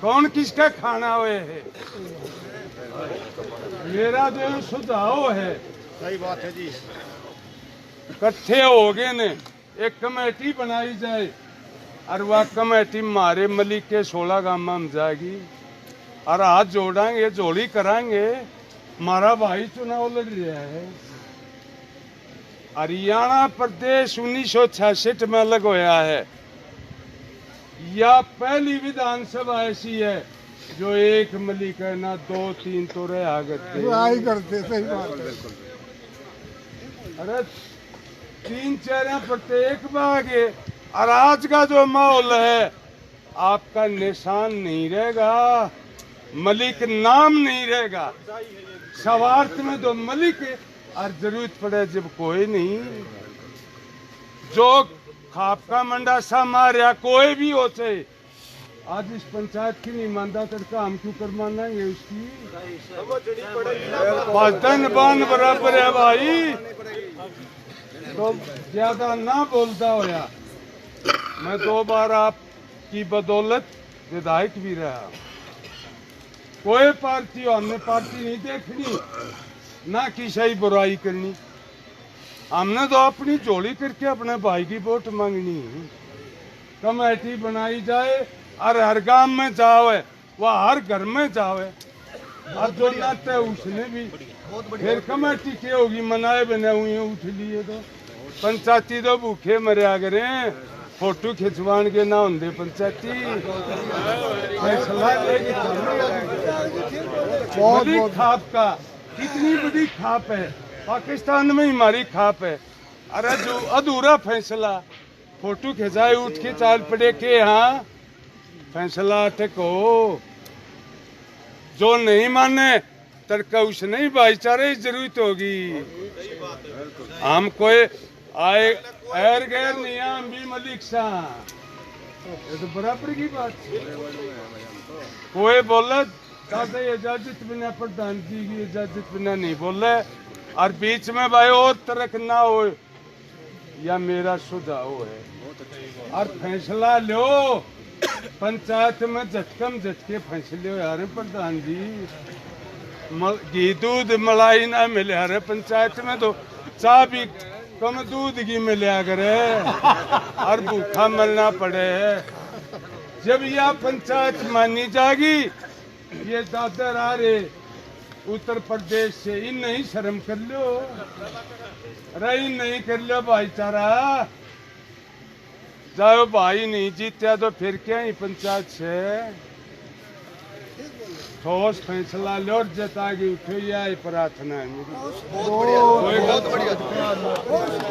Speaker 2: कौन किसका खाना हुए है? मेरा जो सुझाव है,
Speaker 8: सही बात है जी,
Speaker 2: इकट्ठे हो गए ने एक कमेटी बनाई जाए, और वह कमेटी मारे मलिक के 16 गांव में जाएगी, और हाथ जोड़ेंगे, जोड़ी कराएंगे। हमारा भाई चुनाव लड़ रहा है, हरियाणा प्रदेश 1966 में अलग होया है। यह पहली विधानसभा ऐसी है जो एक मलिक है, ना 2-3 तो रहा करते। सही बात है। अरे 3 चेहरे प्रत्येक बागे, और आज का जो माहौल है, आपका निशान नहीं रहेगा, मलिक नाम नहीं रहेगा। स्वार्थ में तो मलिक है, और जरूरत पड़े जब कोई नहीं। जो खाप का मंडा सा मारिया कोई भी हो चाहे, आज इस पंचायत की नहीं मानता तड़का हम क्यों कर मानेंगे उसकी? बर्तन बान बराबर है भाई, तो ज्यादा ना बोलता होया। मैं 2 बार आपकी बदौलत
Speaker 10: विधायक भी रहा। कोई पार्टी हमने पार्टी नहीं देखनी, ना किसी बुराई करनी। हमने तो अपनी झोली करके अपने भाई की वोट मांगनी। कमेटी बनाई जाए और हर गांव में जावे, वह हर घर में जावे। अब जो नाते है उसने भी फिर कमेटी क्या होगी, मनाए बने हुए उठ लिए तो पंचायती तो भूखे मरिया करें, फोटो खिंचवान के ना होंगे पंचायती। बहुत खाप का, कितनी बड़ी खाप है पाकिस्तान में, हमारी खाप है। अरे जो अधूरा फैसला, फोटो खिंचाए उठ के चाल पड़े के यहाँ फैसला टको। जो नहीं माने तड़का उस नहीं भाईचारे की जरूरत होगी। हम कोई आए एर गैर नहीं, हम भी मलिक शाह, ये तो बराबर की बात। कोई बोले दादा इजाजत बिना, प्रधान जी की इजाजत बिना नहीं बोले। और बीच में भाई और तरक ना हो, या मेरा सुझाव है। और फैसला लो पंचायत में, झटकम झटके फैसले हो यार प्रधान जी। घी दूध मलाई ना मिले यार पंचायत में, तो चाह भी कम दूध की मिला करे और भूखा मरना पड़े। जब यह पंचायत मानी जाएगी, ये दादर आ रहे उत्तर प्रदेश से, इन नहीं शर्म कर लो, रही नहीं कर लो भाईचारा। जाओ भाई नहीं जीता तो फिर क्या ही पंचायत से ठोस फैसला लो, जता के उठो, यह प्रार्थना है मेरी।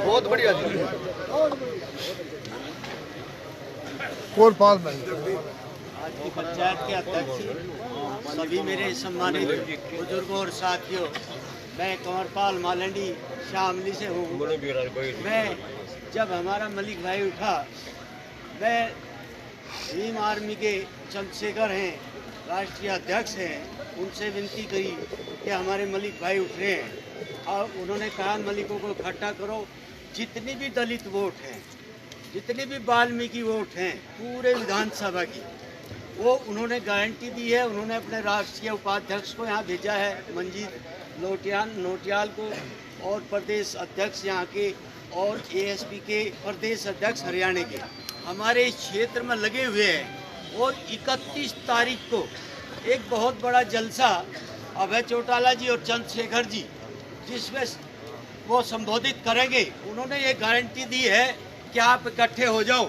Speaker 9: बहुत बढ़िया जी।
Speaker 11: आज की पंचायत के अध्यक्ष, सभी मेरे सम्मानित बुजुर्गों और साथियों, मैं कंवरपाल मालंडी शामली से हूँ। मैं जब हमारा मलिक भाई उठा, मैं भीम आर्मी के चंद्रशेखर हैं, राष्ट्रीय अध्यक्ष हैं, उनसे विनती करी कि हमारे मलिक भाई उठ रहे हैं। और उन्होंने कहा मलिकों को इकट्ठा करो, जितनी भी दलित वोट हैं, जितनी भी वाल्मीकि वोट हैं पूरे विधानसभा की, वो उन्होंने गारंटी दी है। उन्होंने अपने राष्ट्रीय उपाध्यक्ष को यहाँ भेजा है, मंजीत नोटियाल को, और प्रदेश अध्यक्ष यहाँ के, और एएसपी के प्रदेश अध्यक्ष हरियाणा के हमारे इस क्षेत्र में लगे हुए हैं। और 31 तारीख को एक बहुत बड़ा जलसा अभय चौटाला जी और चंद्रशेखर जी, जिसमें वो संबोधित करेंगे। उन्होंने ये गारंटी दी है कि आप इकट्ठे हो जाओ।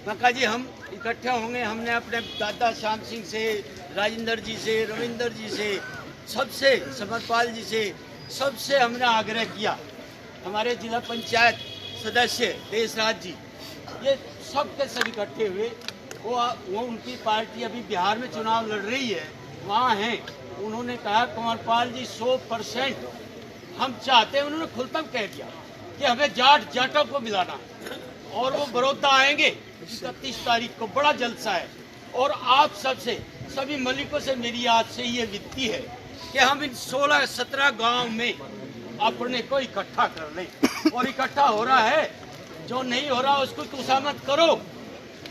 Speaker 11: मैं कहा जी हम इकट्ठे होंगे। हमने अपने दादा श्याम सिंह से, राजेंद्र जी से, रविंदर जी से, सबसे, समरपाल जी से, सबसे हमने आग्रह किया। हमारे जिला पंचायत सदस्य देशराज जी, ये सब के सब इकट्ठे हुए। वो उनकी पार्टी अभी बिहार में चुनाव लड़ रही है, वहाँ हैं। उन्होंने कहा कंवरपाल जी 100% हम चाहते हैं। उन्होंने खुलकर कह दिया कि हमें जाटों को मिलाना, और वो बड़ौदा आएंगे 31 तारीख को, बड़ा जलसा है। और आप सबसे, सभी मलिकों से मेरी आज से ये विनती है कि हम इन 16-17 गांव में अपने को इकट्ठा कर लें। और इकट्ठा हो रहा है, जो नहीं हो रहा उसको तुसामत करो,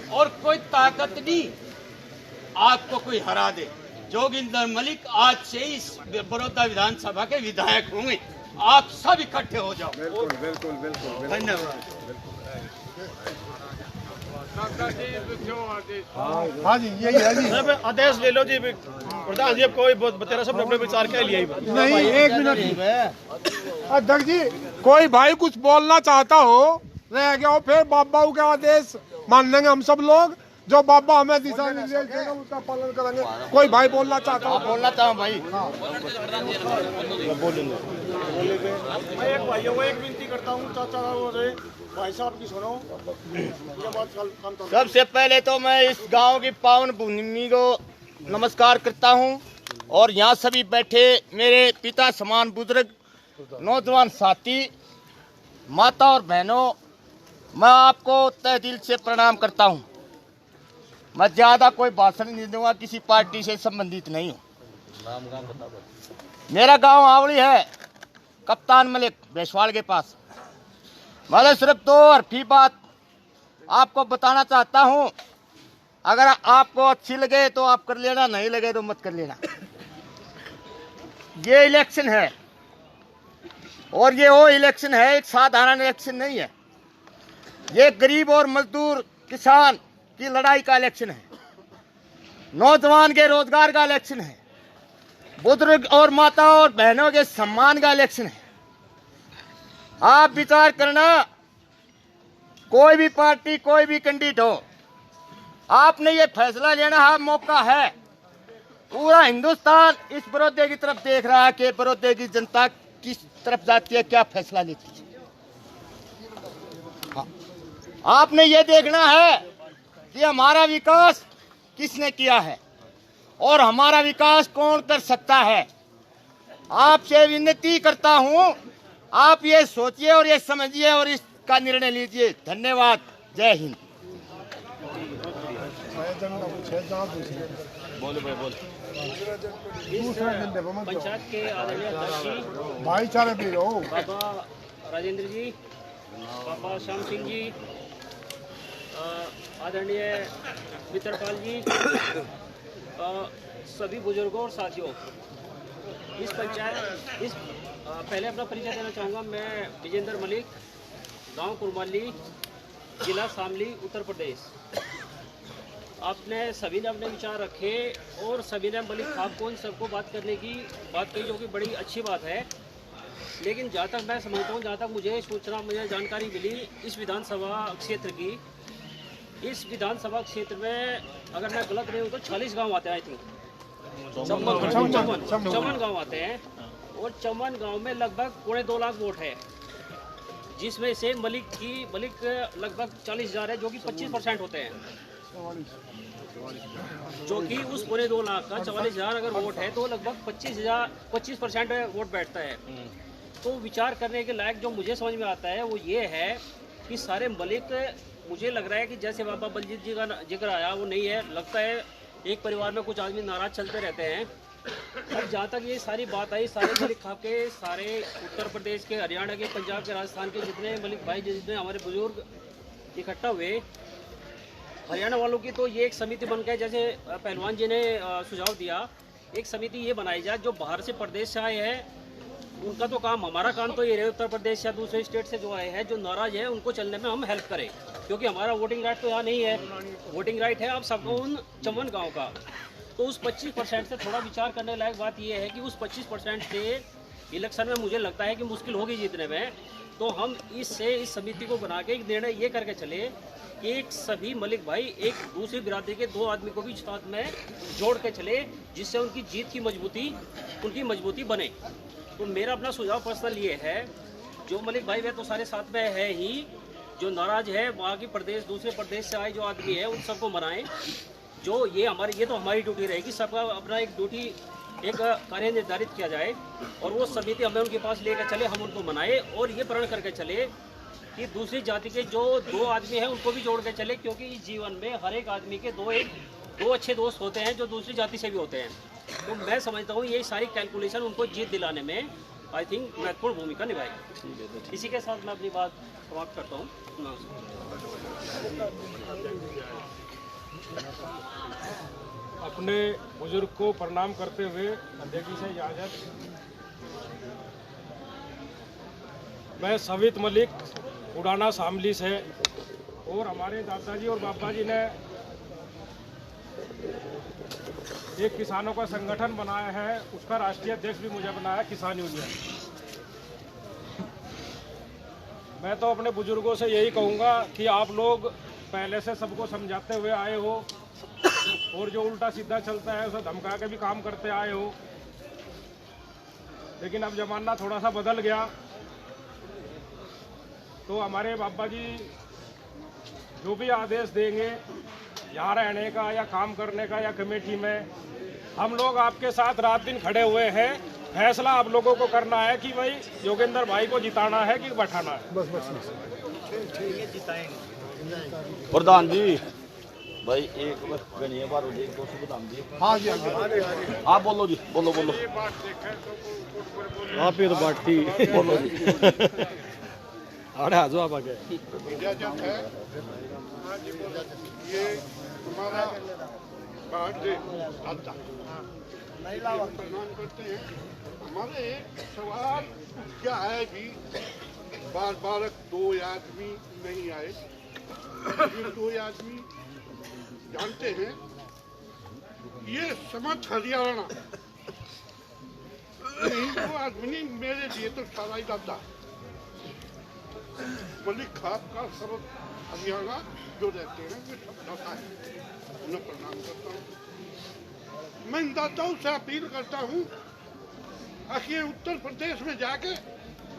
Speaker 11: और कोई ताकत नहीं आपको कोई हरा दे। जोगिंदर मलिक आज से इस बड़ौदा विधानसभा के विधायक होंगे। आप सब इकट्ठे हो जाओ।
Speaker 2: बिल्कुल बिल्कुल बिल्कुल,
Speaker 11: धन्यवाद।
Speaker 6: हाँ जी, यही है जी।
Speaker 8: सब आदेश ले लो जी प्रधान जी। अब कोई बतेरा सब अपने विचार क्या लिया
Speaker 6: नहीं, एक मिनट अध्यक्ष जी, कोई भाई कुछ बोलना चाहता हो रह गया हो, फिर बाबा के आदेश मान लेंगे हम सब लोग। जो बाबा हमें दिशा निर्देश देगा उसका पालन करेंगे। कोई भाई बोलना चाहता हो?
Speaker 11: बोलना चाहूँ भाई।
Speaker 8: मैं एक भाइयों को एक विनती करता हूँ, चाचा से भाई साहब की सुनो।
Speaker 11: सबसे पहले तो मैं इस गांव की पावन भूमि को नमस्कार करता हूं, और यहाँ सभी बैठे मेरे पिता समान बुजुर्ग, नौजवान साथी, माता और बहनों, मैं आपको तहे दिल से प्रणाम करता हूं। मैं ज़्यादा कोई भाषण नहीं दूंगा, किसी पार्टी से संबंधित नहीं हूँ। मेरा गांव आवली है, कप्तान मलिक बेसवाल के पास। मैं सिर्फ 2 हरफी बात आपको बताना चाहता हूँ। अगर आपको अच्छी लगे तो आप कर लेना, नहीं लगे तो मत कर लेना। ये इलेक्शन है और ये वो इलेक्शन है, एक साधारण इलेक्शन नहीं है। ये गरीब और मजदूर किसान की लड़ाई का इलेक्शन है, नौजवान के रोजगार का इलेक्शन है, बुजुर्ग और माता और बहनों के सम्मान का इलेक्शन है। आप विचार करना, कोई भी पार्टी, कोई भी कैंडिडेट हो, आपने ये फैसला लेना है, मौका है। पूरा हिंदुस्तान इस बड़ौदे की तरफ देख रहा है कि बड़ौदे की जनता किस तरफ जाती है, क्या फैसला लेती है। हाँ। आपने ये देखना है कि हमारा विकास किसने किया है और हमारा विकास कौन कर सकता है। आपसे विनती करता हूं, आप ये सोचिए और ये समझिए और इसका निर्णय लीजिए। धन्यवाद। जय हिंद।
Speaker 12: पंचायत के आदरणीय अध्यक्ष जी,
Speaker 2: भाईचारे भी रहो,
Speaker 12: बाबा राजेंद्र जी, बाबा श्याम सिंह जी, आदरणीय मित्रपाल जी, सभी बुजुर्गों और साथियों, इस पहले अपना परिचय देना चाहूँगा। मैं विजेंद्र मलिक, गांव कुरमाली, जिला शामली, उत्तर प्रदेश। आपने सभी ने अपने विचार रखे और सभी ने मलिक खाब को सबको बात करने की बात कही, जो कि बड़ी अच्छी बात है। लेकिन जहाँ तक मैं समझता हूँ, जहाँ तक मुझे सूचना, मुझे जानकारी मिली, इस विधानसभा क्षेत्र की, इस विधानसभा क्षेत्र में अगर मैं गलत नहीं हूँ तो 40 गांव आते हैं। आई थिंक 54 गाँव आते हैं और 54 गाँव में लगभग 2.25 लाख वोट है, जिसमें से मलिक लगभग 40,000 है, जो कि 25% होते हैं। जो कि उस 2.25 लाख का 44,000 अगर वोट है तो लगभग 25% वोट बैठता है। तो विचार करने के लायक जो मुझे समझ में आता है वो ये है कि सारे मलिक, मुझे लग रहा है कि जैसे बाबा बलजीत जी का जिक्र आया वो नहीं है, लगता है एक परिवार में कुछ आदमी नाराज चलते रहते हैं। अब जहाँ तक ये सारी बात आई, सारे मलिक खाब के, सारे उत्तर प्रदेश के, हरियाणा के, पंजाब के, राजस्थान के जितने मलिक भाई, जितने हमारे बुजुर्ग इकट्ठा हुए, हरियाणा वालों की तो ये एक समिति बन गई, जैसे पहलवान जी ने सुझाव दिया, एक समिति ये बनाई जाए जो बाहर से प्रदेश से आए हैं, उनका तो काम, हमारा काम तो ये रहे उत्तर प्रदेश या दूसरे स्टेट से जो आए हैं, जो नाराज है, उनको चलने में हम हेल्प करें, क्योंकि हमारा वोटिंग राइट तो यहाँ नहीं है। वोटिंग राइट है आप सबको उन 54 गाँव का। तो उस 25% से थोड़ा विचार करने लायक बात यह है कि उस 25% से इलेक्शन में मुझे लगता है कि मुश्किल होगी जीतने में। तो हम इस समिति को बना के एक निर्णय ये करके चले कि एक सभी मलिक भाई एक दूसरी बिरादरी के 2 आदमी को भी साथ में जोड़ के चले, जिससे उनकी जीत की उनकी मजबूती बने। तो मेरा अपना सुझाव पर्सनल ये है, जो मलिक भाई वे तो सारे साथ में है ही, जो नाराज है वहाँ की दूसरे प्रदेश से आए जो आदमी है उन सबको मनाएं। जो ये तो हमारी ड्यूटी रहेगी, सबका अपना एक ड्यूटी, एक कार्य निर्धारित किया जाए और वो समिति हमें उनके पास लेकर चले, हम उनको मनाए और ये प्रण करके चले कि दूसरी जाति के जो 2 आदमी हैं उनको भी जोड़ के चले, क्योंकि इस जीवन में हर एक आदमी के 2 अच्छे दोस्त होते हैं जो दूसरी जाति से भी होते हैं। तो मैं समझता हूँ ये सारी कैलकुलेशन उनको जीत दिलाने में आई थिंक महत्वपूर्ण भूमिका निभाएगी। इसी के साथ मैं अपनी बात समाप्त करता हूँ।
Speaker 8: अपने बुजुर्ग को प्रणाम करते हुए अध्यक्ष से इजाजत। मैं सवित मलिक, उड़ाना शामली से, और हमारे दादाजी और बाबा जी ने एक किसानों का संगठन बनाया है, उसका राष्ट्रीय अध्यक्ष भी मुझे बनाया, किसान यूनियन। मैं तो अपने बुजुर्गों से यही कहूँगा कि आप लोग पहले से सबको समझाते हुए आए हो और जो उल्टा सीधा चलता है उसे धमका के भी काम करते आए हो, लेकिन अब जमाना थोड़ा सा बदल गया। तो हमारे बाबा जी जो भी आदेश देंगे यहाँ रहने का या काम करने का या कमेटी में, हम लोग आपके साथ रात दिन खड़े हुए हैं। फैसला आप लोगों को करना है कि भाई योगेंद्र भाई को जिताना है कि बैठाना है। बस
Speaker 4: प्रधान जी भाई एक गणिया बार हो जाए, 200 बदाम दिए। हाँ जी, आप बोलो जी, बोलो आप ही तो बाटी बोलो जी।
Speaker 8: अरे आ जाओ आप आगे।
Speaker 2: इजाजत है ये हमारा बर्थडे आता प्रणाम करते हैं। हमारे एक सवाल क्या है भी बार बार 2 आदमी नहीं आए, ये 2 आदमी जानते हैं ये समझ हरियाणा नहीं, 2 आदमी मेरे लिए तो सारा ही दादा मलिक खाप का सब हरियाणा जो रहते हैं वे सब दाता है, उन्हें प्रणाम करता हूँ। मैं इन दाताओं से अपील करता हूँ कि उत्तर प्रदेश में जाके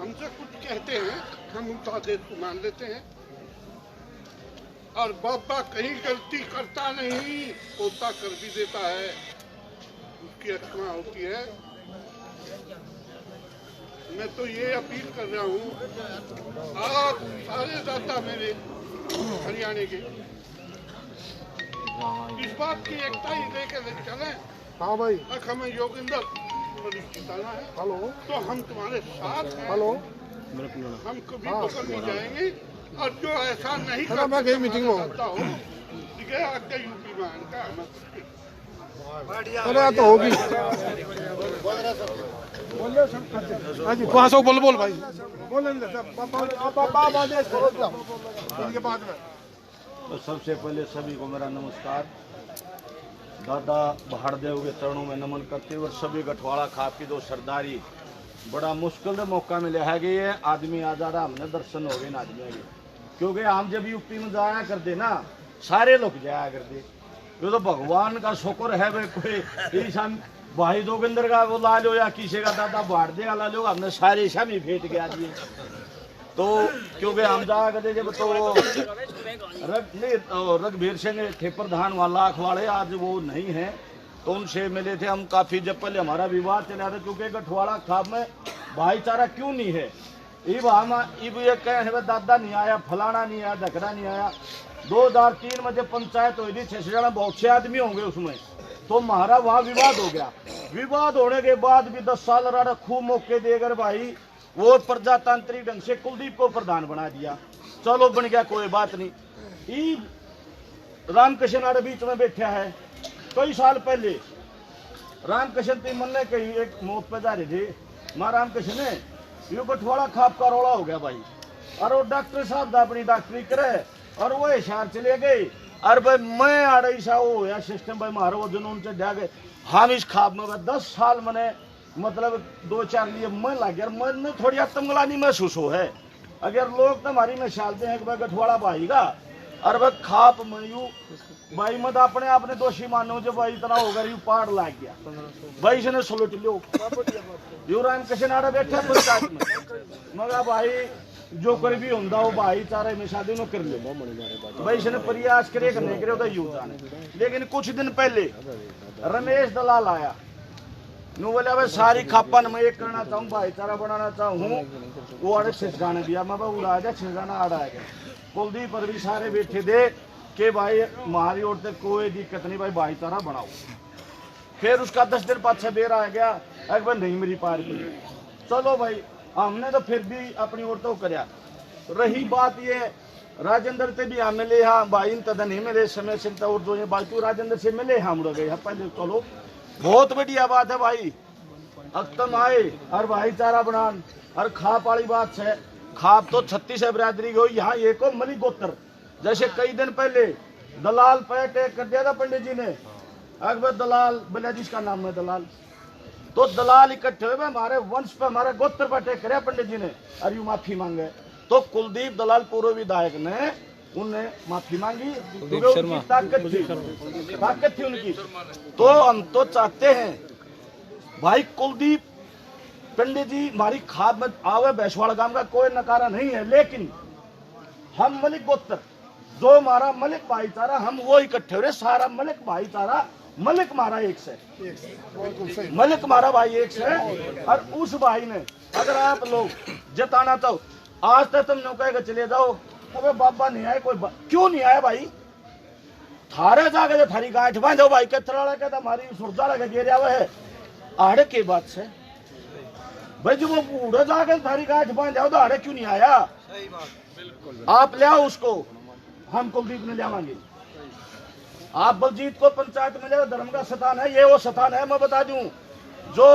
Speaker 2: हमसे कुछ कहते हैं, हम उनका आदेश को मान लेते हैं और बाबा कहीं गलती करता नहीं, होता कर भी देता है, उसकी क्षमा होती है। मैं तो ये अपील कर रहा हूँ आप सारे दाता मेरे हरियाणा के इस बात की एकता ही लेके चले। हाँ भाई, हमें योगिंदर जिताना है। हेलो, तो हम तुम्हारे साथ हैं। हेलो, हम कभी बगल नहीं जाएंगे और जो ऐसा नहीं करता मीटिंग हो ठीक है आगे यूपी में आने
Speaker 8: अरे तो होगी। वहाँ से बोल भाई।
Speaker 4: तो सबसे पहले सभी को मेरा नमस्कार। दादा भाड़देव के चरणों में नमन करते हुए सभी गठवाड़ा खाप की जो सरदारी बड़ा मुश्किल से मौका मिला है कि ये आदमी आ जा रहा, हमने दर्शन हो गए ना आदमी के, क्योंकि हम जब यूपी में जाया करते ना सारे लोग जाया करते, ये तो भगवान का शुक्र है भाई कोई ईशान भाई जोगिंदर का वो ला लो या किसी का दादा भाड़दे का ला लो, हमने सारे ईशा में फेंट के आदमी तो क्योंकि हम जाया करते जब तो रघुवीर सिंह थे प्रधान वाला अखवाड़े आज वो नहीं है, तो उनसे मिले थे हम काफी जब पहले हमारा विवाद चला था, क्योंकि गठवाड़ा खाप में भाईचारा क्यों नहीं है। इब ये कहे दादा नहीं आया, फलाना नहीं आया, धकड़ा नहीं आया। 2003 में जब पंचायत हुई थी 6 जन बहुत से आदमी होंगे उसमें, तो हमारा वहाँ विवाद हो गया। विवाद होने के बाद भी 10 साल रहा खूब मौके देकर भाई वो प्रजातांत्रिक ढंग से कुलदीप को प्रधान बना दिया, चलो बन गया कोई बात नहीं। रामकृष्ण आड़े बीच में बैठा है, कई साल पहले रामकृष्ण तिमन ने कही एक मौत पे जा रहे थे मां रामकृष्ण ने ये गठवाड़ा खाप का रोड़ा हो गया भाई, और वो डॉक्टर साहब अपनी डॉक्टरी करे और वो शहर चले गए, और भाई मैं आड़े सा वो या सिस्टम भाई मारो वो जुनून से जा गए। हम इस खाप में 10 साल मैंने मतलब 2-4 लिए मैं लग गया, मन में थोड़ी आत्मग्लानी महसूस हो है। अगर लोग तो हमारी में चालते हैं कि भाई गठवाड़ा भाईगा और वह खाप में यू भाई मत अपने आपने दोषी मानो जो भाई इतना होगा यू पार लाग गया भाई इसने सलूट लो यू रामकृष्ण आड़े बैठे पंचायत में मगर भाई जो कर भी होंदा वो भाईचारे में शादी न कर ले भाई इसने प्रयास करे करने करे तो यू जाने। लेकिन कुछ दिन पहले रमेश दलाल आया, नु बोला भाई सारी खापन में एक करना चाहूँ, भाईचारा बनाना चाहूँ, वो आड़े छिसगाने दिया, मैं भाई उड़ा जा छिसगाना आड़ा है कुलदीप पर भी सारे बैठे दे कि भाई हमारी ओर से कोई दिक्कत नहीं भाई भाईचारा बनाओ। फिर उसका 10 दिन पाछे बेर आ गया, एक बार नहीं मेरी पार की, चलो भाई हमने तो फिर भी अपनी ओर तो कराया। रही बात ये राजेंद्र से भी हम मिले, हाँ भाई इन तद नहीं मिले समय से और जो बाकी राजेंद्र से मिले हम लोग गए पहले, चलो बहुत बढ़िया बात है भाई, अक्तम आए और भाईचारा बनान और खाप वाली बात है। खाप तो 36 है बिरादरी की, यहाँ एक हो मलिक गोत्र, जैसे कई दिन पहले दलाल पे अटैक कर दिया था पंडित जी ने, अकबर दलाल बोला जिसका नाम है दलाल, तो दलाल इकट्ठे हुए हमारे वंश पे हमारे गोत्र पर अटैक करे पंडित जी ने और यू माफी मांगे, तो कुलदीप दलाल पूर्व विधायक ने उनने माफी मांगी, उनकी ताकत थी उनकी। तो हम तो चाहते हैं भाई कुलदीप पंडित जी हमारी खाप में आवे, बैसवाड़ा गांव का कोई नकारा नहीं है, लेकिन हम मलिक गोत्र जो हमारा मलिक भाईचारा हम वो इकट्ठे हो रहे, सारा मलिक भाईचारा मलिक मारा एक से, मलिक मारा भाई एक से, और उस भाई ने अगर आप लोग जताना तो आज तक तुम नौका चले जाओ, अबे बाबा नहीं आए, कोई क्यों नहीं आया भाई, थारे जाके थारी गांठ बांधो भाई के थड़ा के हमारी सुरजा लगे गिर आवे है आड़े के बात से भाई, जो वो बूढ़े जाके थारी गांठ बांध जाओ तो आड़े क्यों नहीं आया, आप ले आओ उसको, हम कुलदीप ने ले आवांगे। आप बलजीत को पंचायत में ले, धर्म का स्थान है, ये वो स्थान है। मैं बता दूं, जो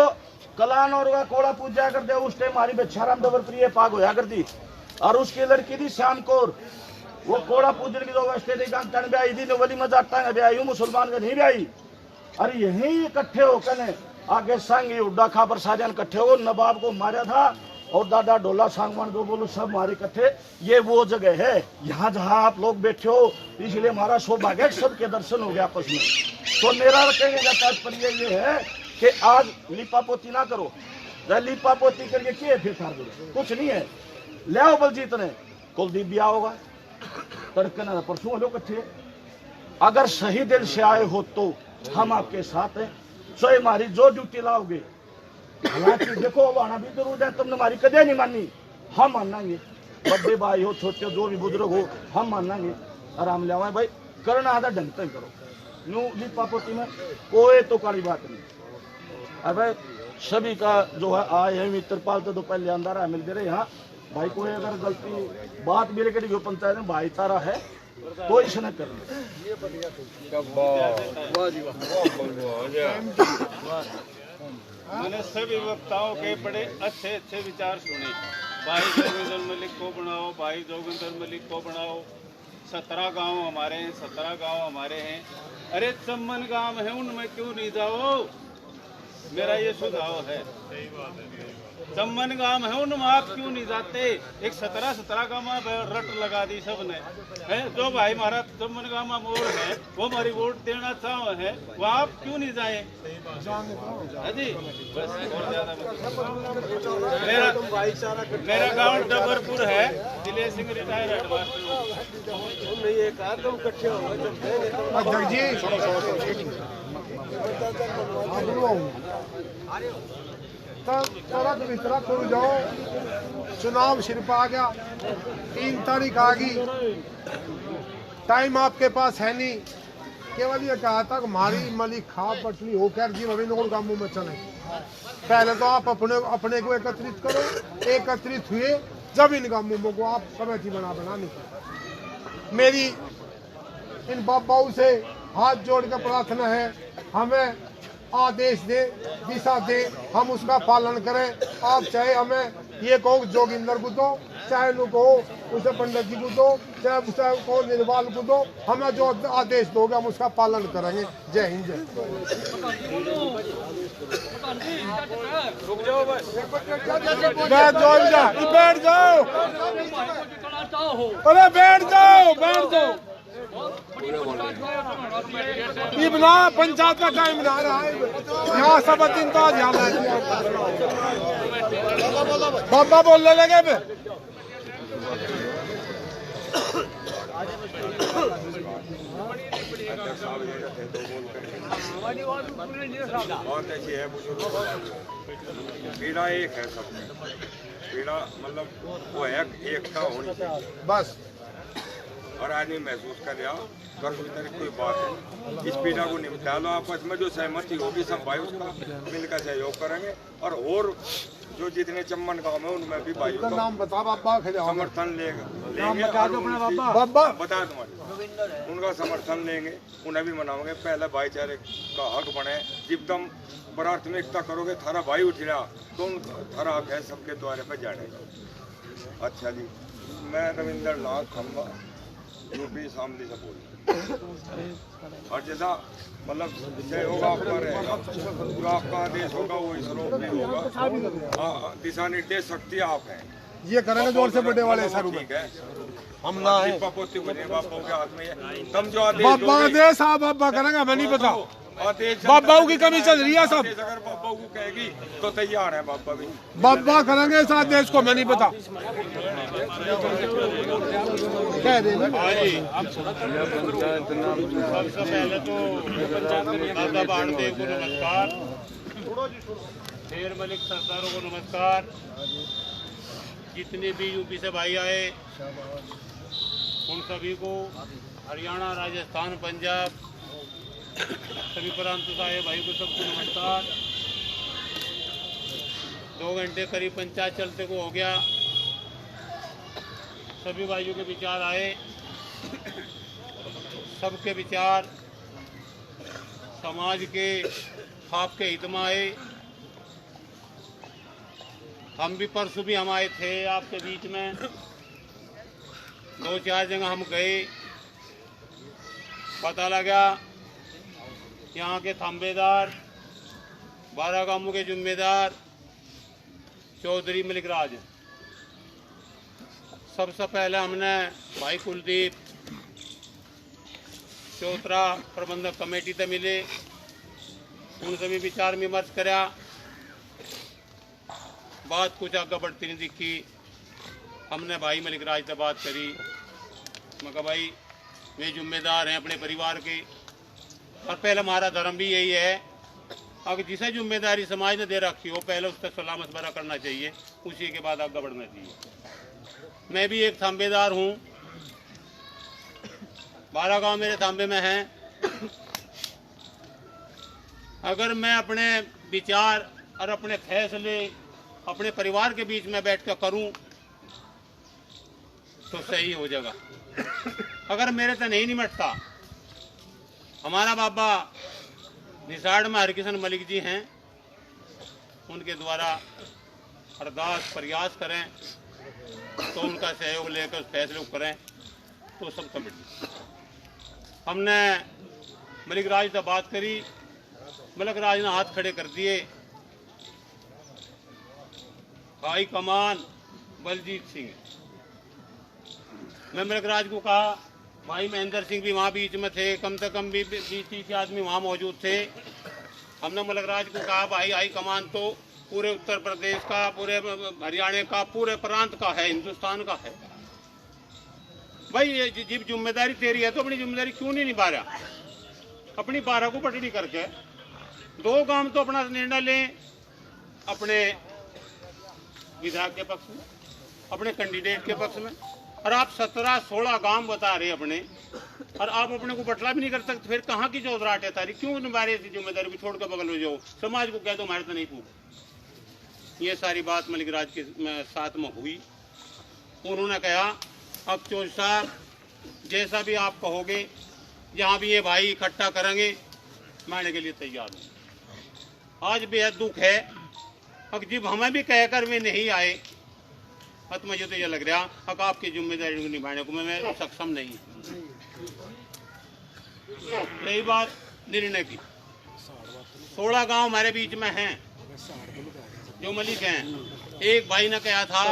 Speaker 4: कलान और कोड़ा पूजा कर दे उस टाइम हमारी बेचाराम दबर प्रिय पाग होया कर दी, और उसकी लड़की थी श्याम कौर, वो कोड़ा पूजन की जो अवस्था थी गांव भी आई थी, वली मजाटा भी आई, मुसलमान का नहीं भी आई। अरे यही इकट्ठे होकर आगे सांगी उड्डा खा पर साजन इकट्ठे हो, नवाब को मारा था और दादा डोला सांगवान जो बोलो सब हमारे इकट्ठे। ये वो जगह है यहाँ जहाँ आप लोग बैठे हो, इसलिए हमारा सौभाग्य सबके दर्शन हो गया आपस में। तो मेरा कहने का तात्पर्य ये है कि आज लिपा पोती ना करो, लिपा पोती करके क्या फिर कुछ नहीं है। ले आओ बलजीत ने, कुलदीप भी आओगा, तड़के ना परसों लो इकट्ठे। अगर सही दिल से आए हो तो हम आपके साथ हैं, चाहे हमारी जो ड्यूटी लाओगे। हालांकि देखो अब आना भी जरूर है, तुमने हमारी कदे नहीं मानी, हम मानेंगे। बड़े भाई हो छोटे जो भी बुजुर्ग हो हम मानेंगे। आराम ले भाई, करना आधा ढंग से करो, न्यू लिपा पोती में कोई तो काली बात नहीं। अब सभी का जो है आए हैं मित्रपाल तो पहले अंदर है मिल दे रहे यहाँ भाई, कोई अगर गलती बात मेरे कड़ी पंचायत में भाईचारा है तो इसने कर
Speaker 10: मैंने सभी वक्ताओं के बड़े अच्छे अच्छे विचार सुने। भाई जोगिंदर मलिक को बनाओ, भाई जोगिंदर मलिक को बनाओ। 17 गांव हमारे हैं, 17 गांव हमारे हैं। अरे चम्मन गांव है, उनमें क्यों नहीं जाओ? मेरा ये सुझाव है। सही बात है। चम्मन गांव है, उनमें आप क्यों नहीं जाते? एक 17 गांव में रट लगा दी सबने है। जो भाई हमारा चम्मन गांव में वोट है, वो हमारी वोट देना चाहो है, वो आप क्यों नहीं जाए? जी बस और ज्यादा मेरा गांव डबरपुर है, दिलेर सिंह रिटायर हेडमास्टर।
Speaker 2: तरक वितरक हो जाओ, चुनाव सिर पर आ गया, 3 तारीख आ गई, टाइम आपके पास है नहीं। केवल ये कहा था कि हमारी मलिक खा पटली होकर जी रविंद्र गांवों में चले। पहले तो आप अपने को एकत्रित करो, एकत्रित हुए जब इन गांवों को आप कमेटी बना निकलो। मेरी इन बाबाओं से हाथ जोड़ कर प्रार्थना है, हमें आदेश दे, दिशा दे, हम उसका पालन करें। आप चाहे हमें ये कहो जोगिंदर को दो, चाहे नु कहो उसे पंडित जी को दो, चाहे उसे कहो निर्वाल को दो, हमें जो आदेश दोगे हम उसका पालन करेंगे। जय हिंद जय। बैठ जाओ, अरे बैठ जाओ। इबना पंचायत का टाइम ना रहा है, यहाँ सब दिन तो ध्यान बाबा बोलने लगे।
Speaker 13: बहुत अच्छी है, पीड़ा एक है सब, पीड़ा मतलब वो है एकता होनी चाहिए बस। और आदमी महसूस कर रहा कर कोई बात है, इस पीड़ा को निपटा लो आपस में। जो सहमति होगी सब भाई उसका मिलकर सहयोग करेंगे। और जो जितने चम्मन गांव में उनमें भी भाई नाम बता बाबा समर्थन लेंगे, बता तुम्हारे उनका समर्थन लेंगे, उन्हें भी मनाओगे। पहले भाईचारे का हक बने, जब तुम प्राथमिकता करोगे थारा भाई उठ रहा तो थारा हक है सबके द्वारे पर जाने का। अच्छा जी, मैं रविंद्र नाथ खम्बा यूपी शामली से बोल, और जैसा मतलब सहयोग आपका रहेगा, जो आपका आदेश होगा वो इसरो भी होगा। दिशा निर्देश शक्ति आप हैं,
Speaker 2: ये करेंगे जोर से बड़े वाले सर।
Speaker 13: ठीक है, हम ना है पोती बने बापू के हाथ में, तुम जो आदेश
Speaker 2: बाबा करेंगे हमें नहीं पता। बाबाऊ की कमी चल रही है सब,
Speaker 13: अगर बाबा को कहेगी तो तैयार है बाबा भी।
Speaker 2: बाबा करेंगे इस आदेश को, मैं नहीं पता।
Speaker 10: सबसे पहले तो दादा बाणदेव को नमस्कार, शेर मलिक सरदारों को नमस्कार, जितने भी यूपी से भाई आए उन सभी को, हरियाणा, राजस्थान, पंजाब सभी प्रांत से आए भाई को सबको नमस्कार। 2 घंटे करीब पंचायत चलते को हो गया।
Speaker 14: सभी भाइयों के विचार आए, सबके विचार समाज के आपके हित में आए। हम भी परसों भी हम आए थे आपके बीच में, 2-4 जगह हम गए, पता लगा यहाँ के थांबेदार, 12 गांवों के जिम्मेदार चौधरी मलिकराज। सबसे पहले हमने भाई कुलदीप चौथरा प्रबंधक कमेटी से मिले, उनसे भी विचार विमर्श करा। बात कुछ आगे बढ़ती नहीं दिखी। हमने भाई मलिकराज से बात करी, मैं कहा भाई वे जिम्मेदार हैं अपने परिवार के, और पहले हमारा धर्म भी यही है, अगर जिसे जिम्मेदारी समाज ने दे रखी हो पहले उसका सलाह मशवरा करना चाहिए, उसी के बाद आगे बढ़ना चाहिए। मैं भी एक थांबेदार हूँ, 12 गांव मेरे थांबे में हैं। अगर मैं अपने विचार और अपने फैसले अपने परिवार के बीच में बैठ कर करूँ तो सही हो जाएगा। अगर मेरे से नहीं निमटता, हमारा बाबा निसाड़ में हरकिशन मलिक जी हैं, उनके द्वारा अरदास प्रयास करें तो उनका सहयोग लेकर उस फैसले को करें तो सब कमेटी। हमने मलिकराज से बात करी, मलिकराज ने हाथ खड़े कर दिए। भाई कमान बलजीत सिंह, मैं मलिकराज को कहा भाई महेंद्र सिंह भी वहाँ बीच में थे, कम से कम भी 20-30 आदमी वहाँ मौजूद थे। हमने मलिकराज को कहा भाई हाई कमान तो पूरे उत्तर प्रदेश का, पूरे हरियाणा का, पूरे प्रांत का है, हिंदुस्तान का है। भाई ये जब जिम्मेदारी तेरी है तो अपनी जिम्मेदारी क्यों नहीं निभा रहा? अपनी 12 को पटड़ी करके 2 गांव तो अपना निर्णय लें, अपने विधायक के पक्ष में, अपने कैंडिडेट के पक्ष में। और आप 17-16 गांव बता रहे अपने, और आप अपने को बटला भी नहीं कर सकते, फिर कहाँ की 14-8 तारीख क्यों निभारे? जिम्मेदारी भी छोड़ कर बगल में जाओ, समाज को कह दो हमारे तो नहीं पूछ। ये सारी बात मलिकराज के साथ में हुई। उन्होंने कहा अब चौधरी साहब जैसा भी आप कहोगे, जहाँ भी ये भाई इकट्ठा करेंगे मानने के लिए तैयार हूँ। आज बेहद दुख है, अब जब हमें भी कहकर वे नहीं आए, तो मुझे तो ये लग रहा अब आपकी जिम्मेदारी को निभाने को मैं सक्षम नहीं। यही बात निर्णय की। 16 गांव हमारे बीच में हैं जो मलिक हैं। एक भाई ने कहा था,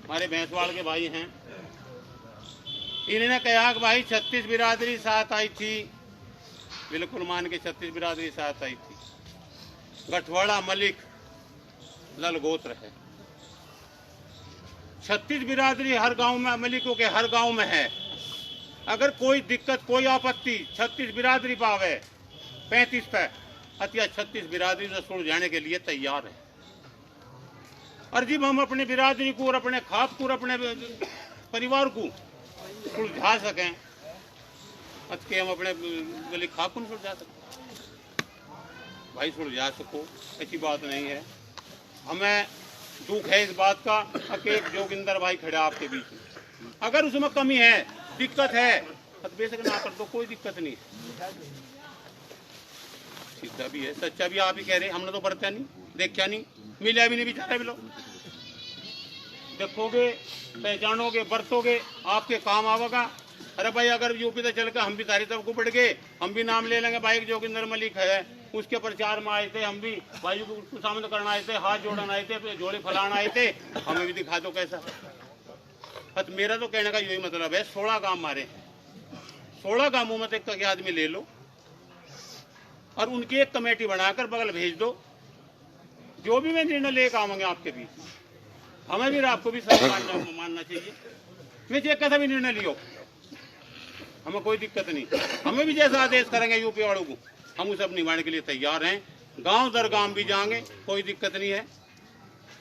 Speaker 14: हमारे भैंसवाड़ के भाई हैं, इन्होंने कहा कि भाई 36 बिरादरी साथ आई थी, बिल्कुल मान के 36 बिरादरी साथ आई थी। गठवाड़ा मलिक ललगोत्र है, 36 बिरादरी हर गांव में, मलिकों के हर गांव में है। अगर कोई दिक्कत कोई आपत्ति 36 बिरादरी पावे 35 पे, अतिया 36 बिरादरी से सुलझाने के लिए तैयार है। और जब हम अपनी बिरादरी को और अपने खाप को और अपने परिवार को सुलझा सकें, के हम अपने गली खाप को सुलझा सकें। भाई सुलझा सको ऐसी बात नहीं है। हमें दुख है इस बात का कि एक जोगिंदर भाई खड़ा आपके बीच में, अगर उसमें कमी है, दिक्कत है, तो बेशक ना कर दो, कोई दिक्कत नहीं। सीधा भी है, सच्चा भी आप ही कह रहे, हमने तो बरता नहीं, देखा नहीं, मिला भी नहीं बेचारा भी लोग। देखोगे, पहचानोगे, बरतोगे, आपके काम आवेगा। अरे भाई अगर यूपी से चल कर हम भी तारी तरफ को बढ़ गए, हम भी नाम ले लेंगे। भाई जोगिंदर मलिक है, उसके प्रचार में आए थे, हम भी भाई को सामने करना आए थे, हाथ जोड़ना आए थे, जोड़े फलाना आए थे, हमें भी दिखा दो कैसा। तो मेरा तो कहने का यही मतलब है, 16 गांव मारे, 16 गांवों में एक के आदमी ले लो और उनकी एक कमेटी बनाकर बगल भेज दो। जो भी मैं निर्णय लेकर आऊंगे आपके बीच, हमें भी आपको भी सब मानना चाहिए। मैं चाहे कैसा भी निर्णय लियो, हमें कोई दिक्कत नहीं। हमें भी जैसा आदेश करेंगे यूपी वालों को, हम उसे अब निभाने के लिए तैयार हैं। गांव दर गांव भी जाएंगे, कोई दिक्कत नहीं है।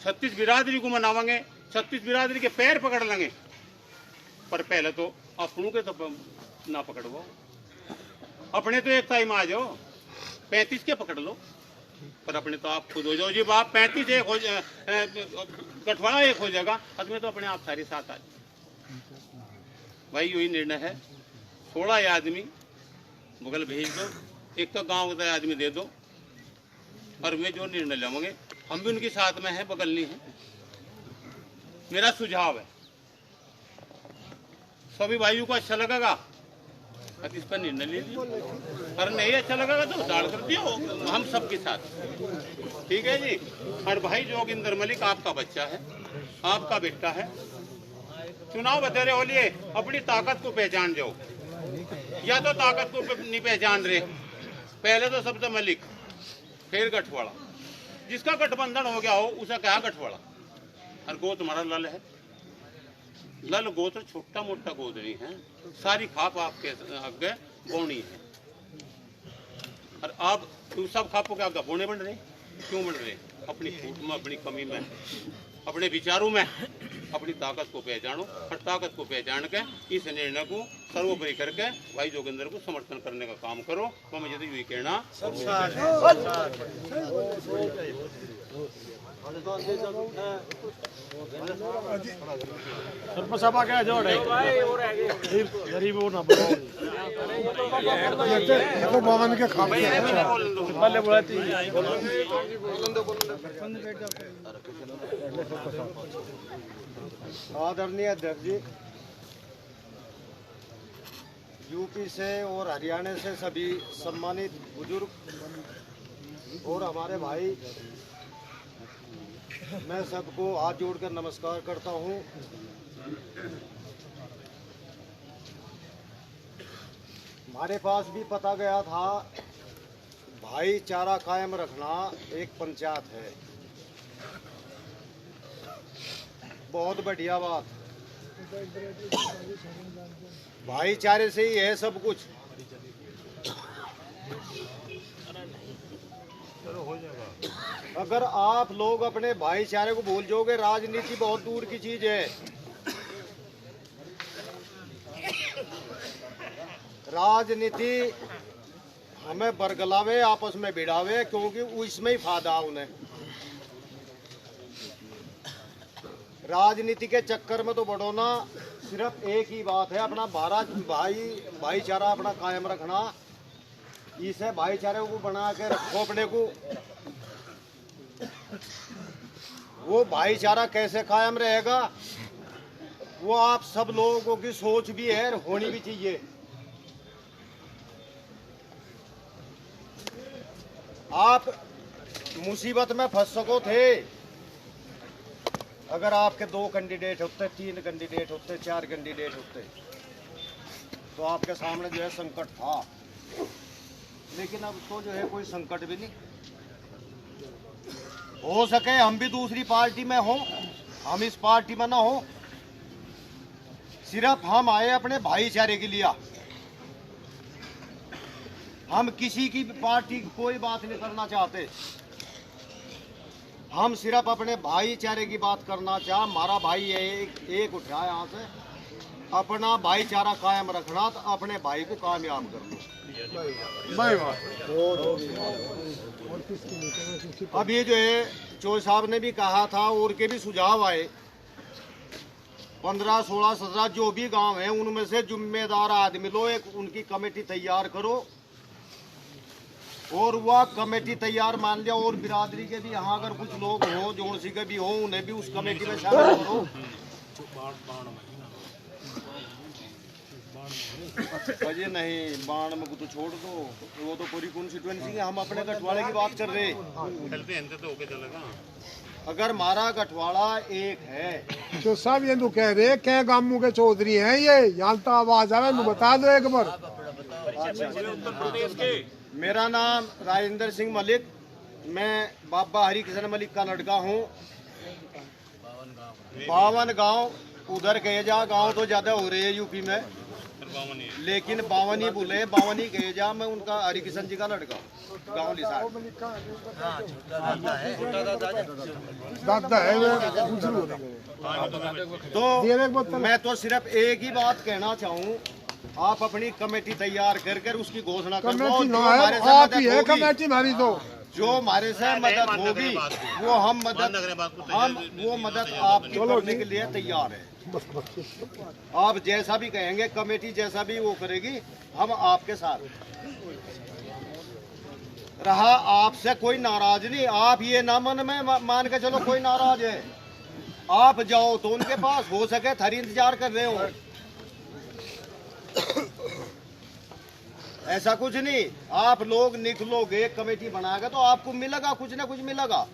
Speaker 14: 36 बिरादरी को मनावेंगे, 36 बिरादरी के पैर पकड़ लेंगे, पर पहले तो अपनों के तो ना पकड़ो, अपने तो एक टाइम आ जाओ, 35 के पकड़ लो, पर अपने तो आप खुद हो जाओ। जब आप 35 एक हो, गठवाड़ा एक हो जाएगा, तो अपने आप सारे साथ आ जाओ। भाई यही निर्णय है, 16 आदमी बगल भेज दो, एक तो गांव का आदमी दे दो, और वे जो निर्णय लेंगे हम भी उनके साथ में हैं, बगल नहीं है। मेरा सुझाव है, सभी भाइयों को अच्छा लगेगा अब इस पर निर्णय ले लियो, और नहीं अच्छा लगेगा तो हड़ताल कर दियो, हम सबके साथ। ठीक है जी। और भाई जोगिंदर मलिक आपका बच्चा है, आपका बेटा है, चुनाव बतेरे हो लिए अपनी ताकत को पहचान जाओ, या तो ताकत को नहीं पहचान रहे, पहले तो सबसे मलिक फिर गठवाड़ा, जिसका गठबंधन हो गया हो उसे क्या गठवाड़ा। और गो तुम्हारा लल है, लल गोत्र छोटा मोटा गोद नहीं है, सारी खाप आपके आगे बोनी है। और आप तुम सब खापों के आगे बोने बन रहे, क्यों बन रहे? अपनी फूट में, अपनी कमी में, अपने विचारों में अपनी ताकत को पहचानो, और ताकत को पहचान के इस निर्णय को सर्वोपरि करके भाई जोगिंदर को समर्थन करने का काम करो। तो मुझे तो यही कहना
Speaker 8: सरपंच साहब आ गया जोड़ है गरीब वो ना बोलो तो भवन के खा पहले बुलाती
Speaker 6: आदरणीय अध्यक्ष जी, यूपी से और हरियाणा से सभी सम्मानित बुजुर्ग और हमारे भाई, मैं सबको हाथ जोड़कर नमस्कार करता हूं। हमारे पास भी पता गया था भाईचारा कायम रखना एक पंचायत है, बहुत बढ़िया बात। भाईचारे से ही है सब कुछ। अगर आप लोग अपने भाईचारे को भूल जाओगे, राजनीति बहुत दूर की चीज है। राजनीति हमें बरगलावे, आपस में भिड़ावे, क्योंकि उसमें ही फायदा उन्हें। राजनीति के चक्कर में तो बढ़ो ना, सिर्फ एक ही बात है, अपना भाईचारा अपना कायम रखना। इसे भाईचारे को बना के रखो अपने को। वो भाईचारा कैसे कायम रहेगा, वो आप सब लोगों की सोच भी है, होनी भी चाहिए। आप मुसीबत में फंस सको थे अगर आपके 2 कैंडिडेट होते, 3 कैंडिडेट होते, 4 कैंडिडेट होते, तो आपके सामने जो है संकट था। लेकिन अब तो जो है कोई संकट भी नहीं। हो सके हम भी दूसरी पार्टी में हो, हम इस पार्टी में ना हो, सिर्फ हम आए अपने भाईचारे के लिए। हम किसी की पार्टी की कोई बात नहीं करना चाहते, हम सिर्फ अपने भाईचारे की बात करना चाह। हमारा भाई एक उठा यहाँ से, अपना भाईचारा कायम रखना, तो अपने भाई को कामयाब करना। अब ये जो है चोई साहब ने भी कहा था, और के भी सुझाव आए, 15, 16, 17 जो भी गांव हैं उनमें से जिम्मेदार आदमी लो, एक उनकी कमेटी तैयार करो, और वह कमेटी तैयार मान लिया। और बिरादरी के भी यहाँ अगर कुछ लोग हो, जोड़सी के भी हो, उन्हें भी उस कमेटी में शामिल करो। अजय नहीं, बाण में तो छोड़ दो, वो तो पूरी कॉन्स्टिट्यूएंसी है। हम अपने गठवाड़े की बात कर रहे हैं। अगर हमारा गठवाड़ा एक है
Speaker 10: तो सब ये कह रहे क्या गामू के चौधरी हैं ये, यहाँ तो आवाज आवे, बता दो एक बार।
Speaker 6: मेरा नाम राजेंद्र सिंह मलिक, मैं बाबा हरि किशन मलिक का लड़का हूँ। 52 गांव उधर कहे जा, गांव तो ज्यादा हो रहे हैं यूपी में, लेकिन 52 बोले, 52 कहे जा। मैं उनका हरि किशन जी का लड़का, गाँव लिसा तो मैं तो सिर्फ एक ही बात कहना चाहूँ, आप अपनी कमेटी तैयार कर उसकी घोषणा करो।
Speaker 10: कमेटी हमारी तो
Speaker 6: जो हमारे से मदद होगी वो हम मदद आपकी करने के लिए तैयार है। आप जैसा भी कहेंगे, कमेटी जैसा भी वो करेगी, हम आपके साथ रहा। आपसे कोई नाराज नहीं, आप ये ना मन में मान के चलो कोई नाराज है। आप जाओ तो उनके पास, हो सके थारी इंतजार कर रहे हो, ऐसा कुछ नहीं। आप लोग निकलोगे, कमेटी बनाएगा तो आपको मिलेगा, कुछ ना कुछ मिलेगा।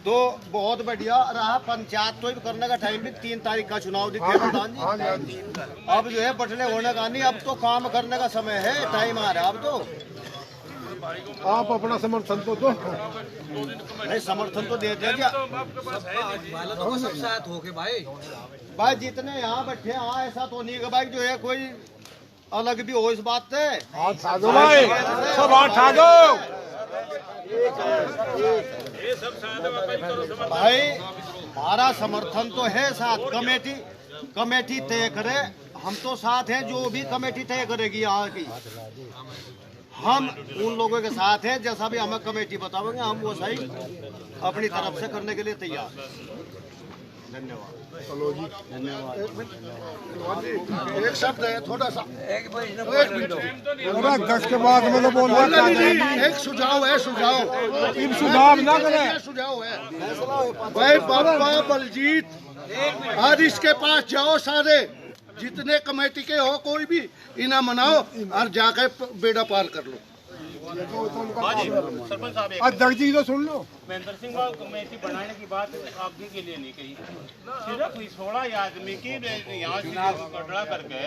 Speaker 6: तो बहुत बढ़िया रहा। पंचायत तो करने का टाइम भी 3 तारीख का चुनाव दिखे प्रधान जी। अब जो है बटने होने का नहीं, अब तो काम करने का समय है, टाइम आ रहा है अब तो।
Speaker 2: आप अपना समर्थन तो दो।
Speaker 6: नहीं, समर्थन तो दे दिया
Speaker 3: सब साथ होके
Speaker 6: भाई जितने यहाँ बैठे हैं, हाँ ऐसा तो नहीं कि भाई जो है कोई अलग भी हो इस बात से।
Speaker 2: सब हाथ दो
Speaker 6: भाई, हमारा समर्थन तो है साथ। कमेटी तय करे, हम तो साथ हैं। जो भी कमेटी तय करेगी यहाँ की, हम उन लोगों के साथ हैं। जैसा भी हमें कमेटी बताओगे, हम वो सही अपनी तरफ से करने के लिए तैयार। धन्यवाद।
Speaker 2: चलो जी, धन्यवाद। एक शब्द है, थोड़ा सा, एक मिनट। 10 के बाद में तो बोल एक सुझाव है, सुझाव ना करें, सुझाव है भाई। बाबा बलजीत, आज इसके पास जाओ, सारे जितने कमेटी के हो, कोई भी इना मनाओ और जाके बेड़ा पार कर लो।
Speaker 14: सरपंच साहब,
Speaker 2: अध्यक्ष जी तो सुन लो।
Speaker 14: महेंद्र सिंह को कमेटी बनाने की बात आपके के लिए नहीं कही, सिर्फ 16 आदमी की यहाँ से कटड़ा करके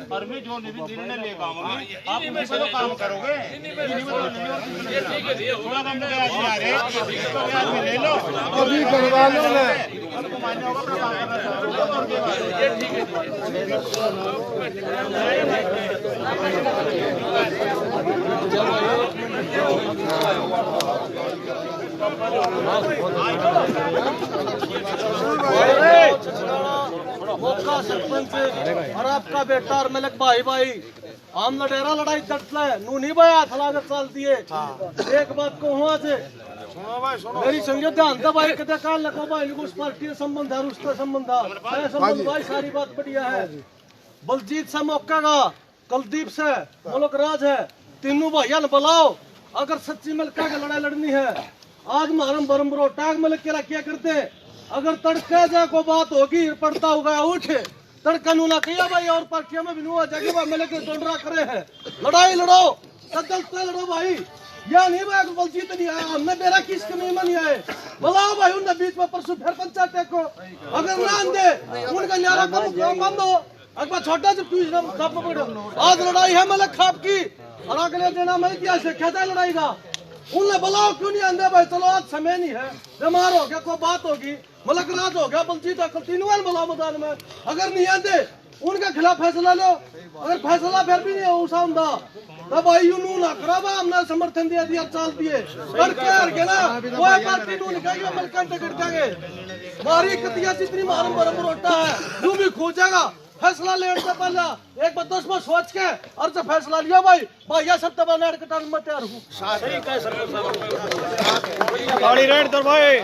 Speaker 14: और मैं जो निर्णय ले पाऊंगी, आप उसी पर तो काम करोगे। थोड़ा कम ले लो,
Speaker 2: अभी करवा लो ना।
Speaker 8: मौका सरपंच और आपका बेटा और मलिक भाई हम लड़ेरा लड़ाई करता है, नू नहीं भाई हाथ लागत चलती है। एक बात को हुआ से मेरी संगत ध्यान दे भाई, कदे काल लगो भाई उस पार्टी से संबंध है, उसका संबंध है, संबंध भाई सारी बात बढ़िया है। बलजीत से मौका का, कुलदीप से, मुल्क राज है, तीनों भैया ने बुलाओ। अगर सच्ची मिलकर के लड़ाई लड़नी है, आज मारम बरम टाग मिलक के क्या करते। अगर तड़के जा को बात होगी, पड़ता होगा उठे तड़का नू ना किया भाई, और पार्टियों में भी नुआ जाके भाई मिलके डोंडरा करे हैं। लड़ाई लड़ो, कदल से लड़ो भाई, या नहीं भाई बलजीत नहीं आया, हमने मेरा किस कमी में नहीं आए, बुलाओ भाई उनके बीच में परसों फिर पंचायत को। अगर ना दे उनका न्यारा बंद हो, अगर छोटा से पकड़ो। आज लड़ाई है मलक खाप की, और अगले दिन मैं क्या कहता है लड़ाई का, उनने बुलाओ क्यों नहीं आंदे भाई। चलो आज समय नहीं है, बीमार हो गया, कोई बात होगी, मलक राज हो गया, बलजीत तीनों बुलाओ मैदान में। अगर नहीं आंदे उनके खिलाफ फैसला लो। अगर फैसला फिर भी नहीं हो तब भाई यूं ना करा, हमने समर्थन दिया दिया चाल दिए करके ना कोई पार्टी नू निकाली मलकान टिकट देंगे। मारी कतिया जितनी मारम बरम रोटा है, तू भी खोजेगा। फैसला लेने से पहले एक बार 10 बार सोच के और जब फैसला लिया भाई ये सब तब नेट कटाने में तैयार हूँ। सही कहे सरपंच गाड़ी रेड दर भाई।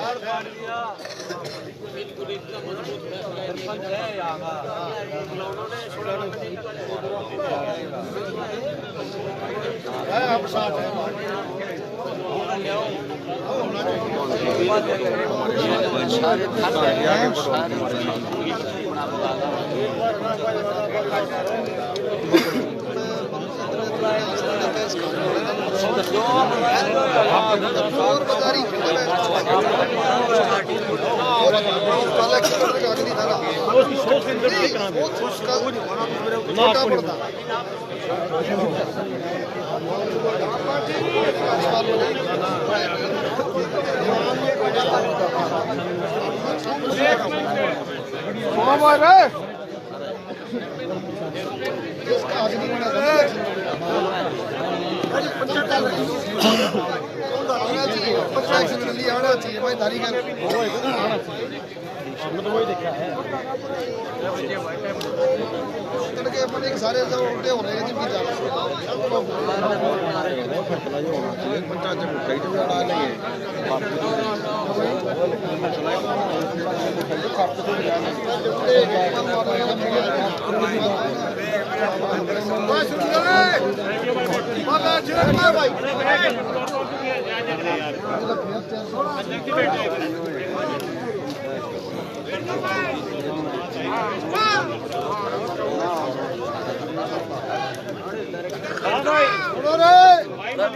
Speaker 2: हम साथ हैं।
Speaker 8: तो वही देखा है सारे जो उल्टे हो रहे हैं जिनकी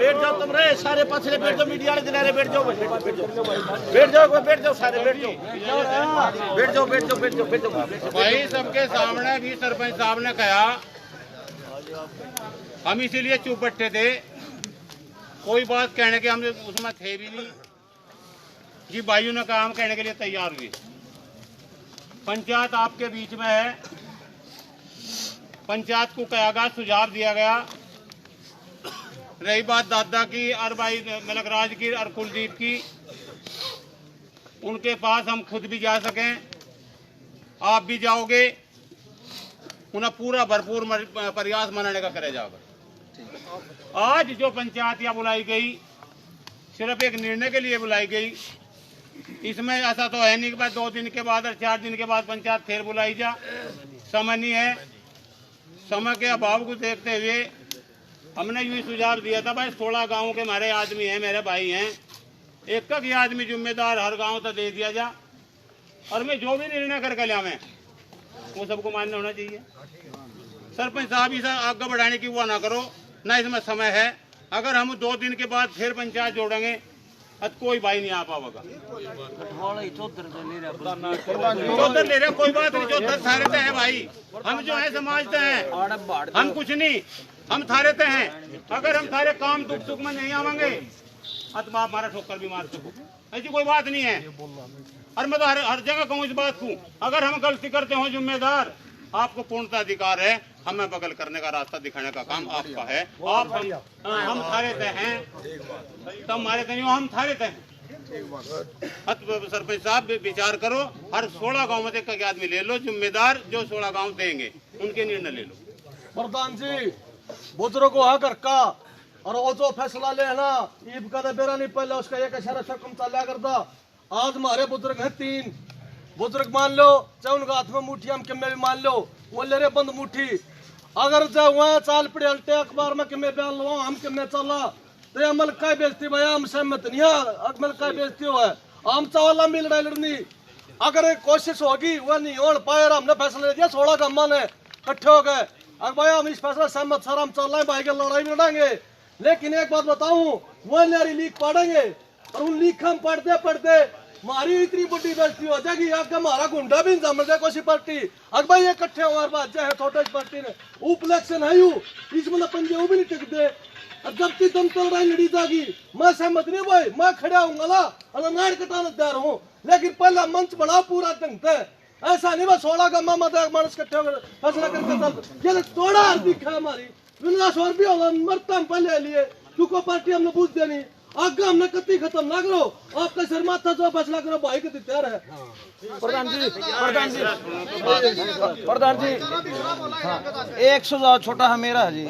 Speaker 8: बैठ जाओ तुम रे सारे पछले बैठ जाओ मीडिया वाले दिनारे बैठ जाओ बैठ जाओ सारे बैठ जाओ
Speaker 14: भाई सबके सामने भी सरपंच साहब ने कहा, हम इसीलिए चुप बैठे थे, कोई बात कहने के हम उसमें थे भी नहीं जी। भाइयों ने कहा हम कहने के लिए तैयार हुए। पंचायत आपके बीच में है, पंचायत को कहा गया, सुझाव दिया गया। रही बात दादा की और भाई मलकराज की और कुलदीप की, उनके पास हम खुद भी जा सकें, आप भी जाओगे, उन्हें पूरा भरपूर प्रयास मनाने का करा जाएगा। आज जो पंचायत यहाँ बुलाई गई सिर्फ एक निर्णय के लिए बुलाई गई, इसमें ऐसा तो है नहीं कि भाई 2 दिन के बाद और 4 दिन के बाद पंचायत फिर बुलाई जा, समय नहीं है। समय के अभाव को देखते हुए हमने यूँ सुझाव दिया था, भाई 16 गाँव के हमारे आदमी हैं, मेरे भाई हैं, एक ही आदमी जिम्मेदार हर गांव तक दे दिया जा, और मैं जो भी निर्णय करके लिया मैं वो सबको मान्य होना चाहिए। सरपंच साहब इसे आगे बढ़ाने की वो ना करो, ना इसमें समय है। अगर हम 2 दिन के बाद फिर पंचायत जोड़ेंगे तो कोई भाई नहीं आ पाएगा। चौधर ले रहे कोई बात नहीं, चौधर थारे ते हैं भाई, हम जो है समाज ते हैं, हम कुछ नहीं, हम थारे ते हैं। अगर हम थारे काम दुख सुख में नहीं आवेंगे तो आप हमारा ठोकर भी मार सको, ऐसी कोई बात नहीं है। और मैं तो हर जगह कहूँ इस बात को, अगर हम गलती करते हो जिम्मेदार, आपको पूर्णतः अधिकार है, हमें बगल करने का रास्ता दिखाने का काम आपका है। आप हम थारे ते हैं, तो हमारे ते हम थारे ते हैं। सरपंच साहब विचार करो, हर 16 गांव में एक आदमी ले लो जिम्मेदार, जो 16 गांव देंगे उनके निर्णय ले लो।
Speaker 8: प्रधान जी बुजुर्ग को कर का, और वो जो फैसला लेना ईब का बेरा नहीं पहले उसका एक इशारा सकम चला करता। आज हमारे बुजुर्ग हैं 3 बुजुर्ग, मान लो चाहे उनका हाथ में मुट्ठी, हम किम्मे भी मान लो, वो ले रहे बंद मुट्ठी। अगर जो वहाँ चाल पड़े अल्टे अखबार में किम्मे बयान लो, हम किम्मे चला तो अमल का बेचती भैया, हम सहमत नहीं है, अमल का बेचती हुआ है, हम चावला मिल रहा लड़नी। अगर कोशिश होगी वह नहीं हो पाए, हमने फैसला ले दिया 16 गम्मा ने इकट्ठे हो गए, अब भाई हम इस फैसला सहमत सर, हम चल रहे भाई के लड़ाई लड़ेंगे। लेकिन एक बात बताऊं, वो नारी लीक पढ़ेंगे और उन लीक हम पढ़ते पढ़ते हमारी इतनी बड़ी बेइज्जती हो जाएगी, आगे हमारा गुंडा भी जम जाए कोई पार्टी। अगर भाई इकट्ठे हमारे बात है छोटे पार्टी ने उपलक्षण है यू, इसमें पंजे वो भी नहीं टिकते। अब जब की दम चल रहा लड़ी जाएगी, मैं सहमत नहीं भाई, मैं खड़ा हूँ और नाड़ कटाने तैयार हूँ, लेकिन पहला मंच बना पूरा ढंग से। ऐसा नहीं बस 16 गम्मा मत मानस इकट्ठे होकर फैसला करके चल, थोड़ा दिखा हमारी विनाश और भी होगा, मरता हम पहले लिए क्योंकि पार्टी हमने पूछ देनी, आगे हमने कति खत्म ना करो, आपका सिर माथा जो फैसला करो भाई के तैयार है।
Speaker 6: प्रधान जी एक सुझाव छोटा है मेरा है जी,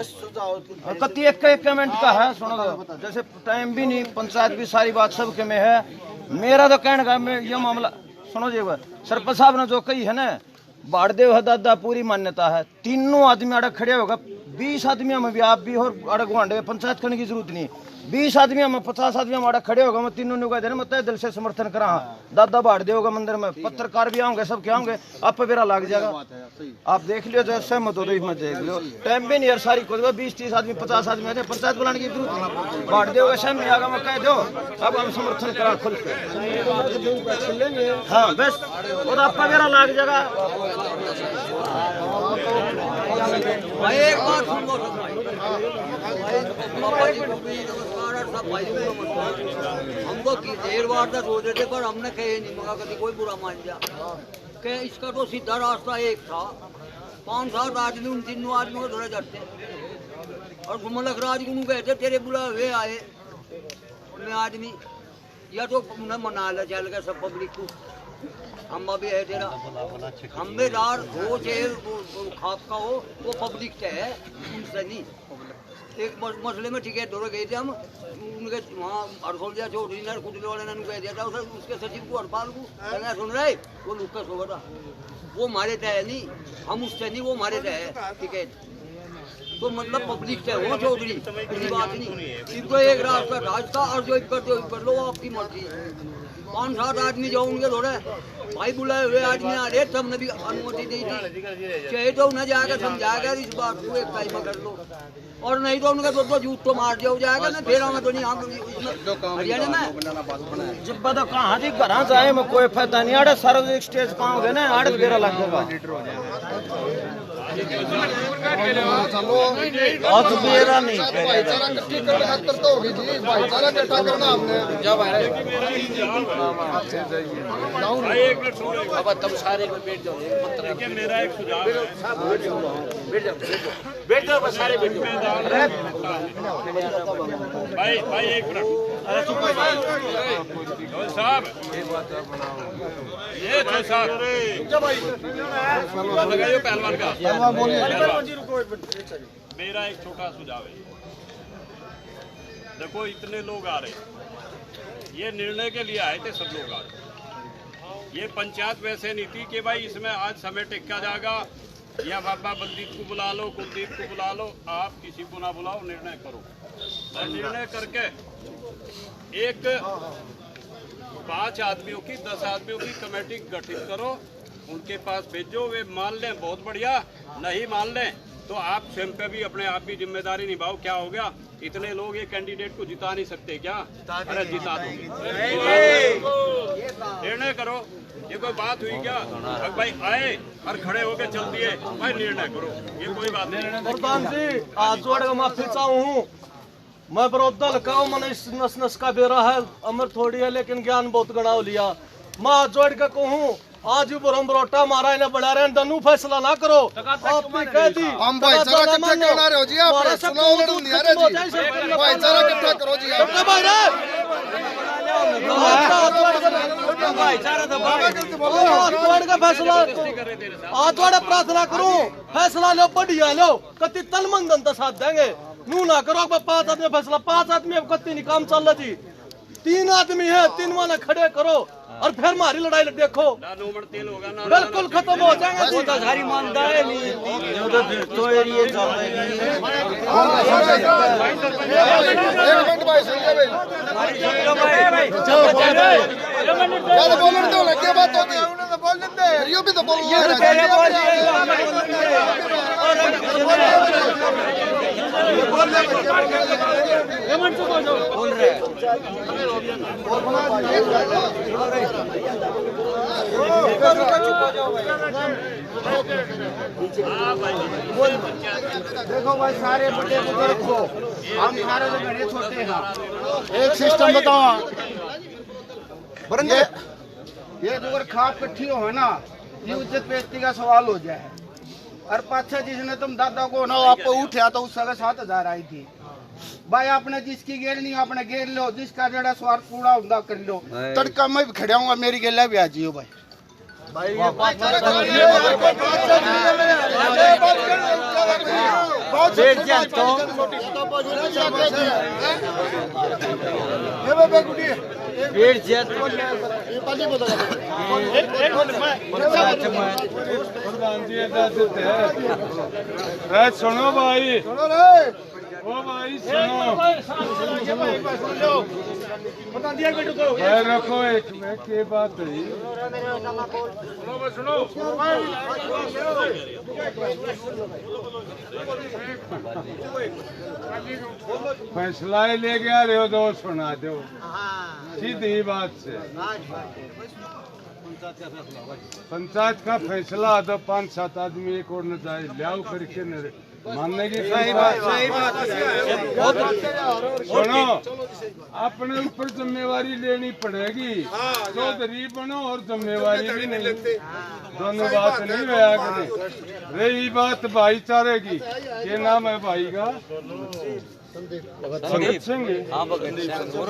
Speaker 6: कति एक कमेंट का है, सुनो जैसे टाइम भी नहीं, पंचायत भी सारी बात सबके में है। मेरा तो कहने का ये मामला सुनो जी, सरपंच साहब ने जो कही है ना, बाड़देव है दादा पूरी मान्यता है, तीनों आदमी अड़क खड़े होगा, 20 आदमी में भी आप भी और अड़क गुआंडे पंचायत करने की जरूरत नहीं, 20 आदमी में 50 आदमी में अड़क खड़े होगा, मैं तीनों ने कह देना मैं तय दिल से समर्थन करा। दादा बाड़देव होगा मंदिर में, पत्रकार भी आएंगे, सब क्या होंगे, आप पे बेरा लग जाएगा, आप देख लियो जो सहमत हो रही मत देख लियो, टाइम भी नहीं यार, सारी को 20-30 आदमी 50 आदमी आते, पंचायत बुलाने की जरूरत नहीं, बाड़देव का सहम नहीं आगा, मैं कह दो अब हम समर्थन करा खुल के, हाँ बस और आप पे बेरा लग जाएगा।
Speaker 11: एक बात सुनो, हमको देर बार तक सोच रहे थे पर हमने कहे नहीं, मगर कभी कोई बुरा मान जा कि इसका तो सीधा रास्ता एक था, 5-7 आदमी उन 3 आदमियों को धरे जाते और मलकराज को कहते तेरे बुला हुए आए उन्हें आदमी, या तो उन्हें मना लिया चल गया सब पब्लिक को, खम्बा भी है तेरा खम्बेदार हो चाहे खाप का हो वो पब्लिक से है उनसे नहीं। एक मसले में टिकट दौरे गए थे हम उनके वहाँ हरसोलिया चौधरी ने कुटले वाले ने कह दिया था उसके सचिव को हड़ताल को कहना सुन रहे वो लुक्का सो था वो मारे तय नहीं हम उससे नहीं वो मारे तय है टिकट तो मतलब पब्लिक से हो चौधरी कोई बात नहीं इनको एक रास्ता रास्ता और जो कर लो आपकी मर्जी 5-7 आदमी जो उनके थोड़े भाई बुलाए हुए आदमी आ रहे सबने भी अनुमति दी थी चाहे तो उन्हें जाकर समझाएगा इस बात को एक टाइम कर लो और नहीं तो उनके दो जूत तो मार दिया जाएगा ना फिर हमें तो नहीं हरियाणा में
Speaker 9: जब बता कहाँ थी घर जाए में कोई फायदा नहीं आड़े सार्वजनिक स्टेज कहाँ हो गए ना 8-13 लाख का आज मेरा नहीं
Speaker 6: भाईचारा इकट्ठी करने खातर तो होगी जी भाईचारा इकट्ठा करना हमने
Speaker 14: अब तब सारे बैठ जाओ देखिए मेरा एक सुझाव है बैठ जाओ बस सारे बैठ जाओ भाई एक मिनट साहब ये साहब लगाइए पहलवान का मेरा एक छोटा सुझाव है देखो इतने लोग आ रहे ये निर्णय के लिए आए थे सब लोग आ रहे ये पंचायत वैसे नहीं थी कि भाई इसमें आज समय टेका जाएगा या बाबा बलजीत को बुला लो कुलदीप को बुला लो आप किसी को ना बुलाओ निर्णय करो और निर्णय करके एक 5 आदमियों की 10 आदमियों की कमेटी गठित करो उनके पास भेजो वे मान लें बहुत बढ़िया नहीं मान लें तो आप स्वयं पे भी अपने आप भी जिम्मेदारी निभाओ क्या हो गया इतने लोग ये कैंडिडेट को जिता नहीं सकते क्या अरे जिता निर्णय करो ये कोई बात हुई क्या अब भाई आए और खड़े होके चल दिए भाई निर्णय करो ये कोई बात नहीं
Speaker 9: प्रधान जी आज जोड़ माफी चाहूँ मैं विरोध लगाऊ मैंने इस नस का बेरा है अमर थोड़ी है लेकिन ज्ञान बहुत गणाव लिया मैं हाथ जोड़ के कहूँ आज बुरम बरोटा मारा इन्हें बढ़ा रहे दनु फैसला ना करो आपने कह दी
Speaker 6: हम भाईचारा इकट्ठा करना रहे हो जी आप सुनाओ लड़ू नहीं आ रहे जी भाईचारा इकट्ठा करो जी आप
Speaker 9: भाईचारा तो का फैसला आज थोड़ा प्रार्थना करूं फैसला लो बढ़िया लो कति तन मन धन तो साथ देंगे नू ना करो 5 आदमी फैसला 5 आदमी अब कति नहीं काम चल रहा जी 3 आदमी है 3 माने खड़े करो और फिर हमारी लड़ाई देखो बिल्कुल खत्म हो जाएंगे
Speaker 11: सारी ईमानदार है बोल रहे
Speaker 6: देखो भाई सारे बड़े बुजुर्ग को हम सारे जो बड़े छोटे हैं एक सिस्टम बताओ ये अगर खाप इकट्ठी हो ना ये इज्जत बेइज्जती का सवाल हो जाए और पाछा जिसने तुम दादा को ना आपको उठा तो उस समय 7,000 आई थी भाई आपने जिसकी गेर नहीं आपने गेर लो जिसका जड़ा स्वार्थ पूरा होगा कर लो तड़का मैं भी खड़ा हूँ मेरी गेला भी आ जियो भाई
Speaker 10: सुनो भाई ओ भाई सुनो रखो एक में के बात है सुनो फैसला ही ले गया रहे हो तो सुना दो सीधी बात से पंचायत का फैसला तो 5-7 आदमी एक और न जाए लियाओ करके मानने की सही बात सुनो अपने ऊपर जिम्मेवारी लेनी पड़ेगी चौधरी बनो और जिम्मेवारी भी नहीं दोनों बात नहीं रहा करें रही बात भाईचारे की ये नाम है भाई का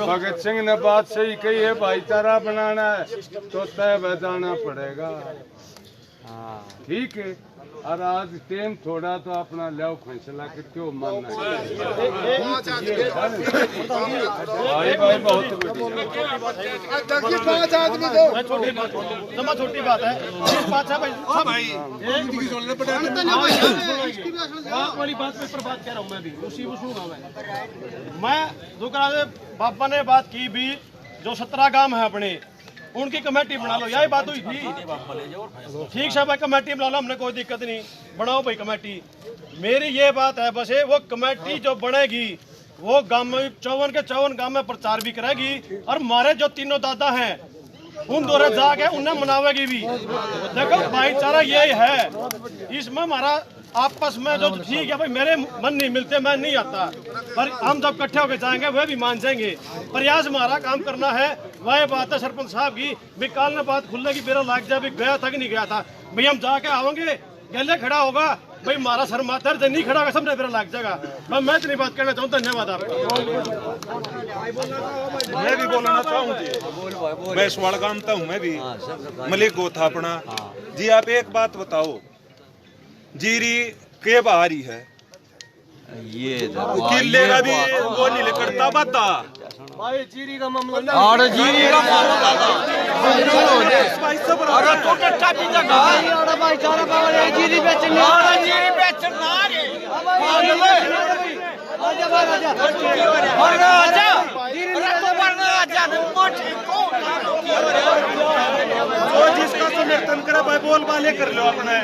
Speaker 10: भगत सिंह ने बात सही कही है, भाईचारा बनाना है तो तय बजाना पड़ेगा। ठीक है, और आज टाइम थोड़ा तो अपना लियाओ फैसला के क्यों मानना है। भाई बहुत
Speaker 8: छोटी बात है वाली बात पर बात कह रहा हूँ। मैं भी उसी मैं दूसरा पापा ने बात की भी, जो 17 गांव है अपने, उनकी कमेटी बना लो, यही बात हुई थी। ठीक है भाई, कमेटी बना लो, हमने कोई दिक्कत नहीं, बनाओ भाई कमेटी। मेरी ये बात है बस, वो कमेटी जो बनेगी वो गांव में 54 के 54 गांव में प्रचार भी करेगी, और हमारे जो तीनों दादा हैं उन दौरे जाके उन्हें मनावेगी भी। देखो भाईचारा यही है, इसमें हमारा आपस में जो ठीक है भाई, मेरे मन नहीं मिलते, मैं नहीं आता, पर हम जब इकट्ठे होकर जाएंगे वह भी मान जाएंगे। प्रयास हमारा काम करना है, वह बात है सरपंच साहब की भी। काल ने बात खुलने की बेरा लाग जाए, गया था कि नहीं गया था भाई, हम जाके आवेंगे, गले खड़ा होगा भाई, हमारा सर माथा से नहीं खड़ा होगा, सबने बेरा लाग जाएगा। मैं इतनी बात कहना चाहूँ, धन्यवाद आपका।
Speaker 15: मैं भी बोलना चाहूँ जी, मैं सवाल गामता हूँ, मैं भी मलिक गोथा अपना जी। आप एक बात बताओ, जीरी के बाहरी है ये किले का भी वो नहीं करता बता
Speaker 8: भाई, जीरी का मामला
Speaker 15: और जीरी का
Speaker 8: अरे तो कट्टा भी जगह और भाई चारा पागल है, जीरी बेचना और जीरी बेचना रे पागल है। आजा भाई आजा और आजा जीरी रे तो वरना आजा मोटी को
Speaker 15: वो जिसका समर्थन करे भाई बोल वाले कर लो अपने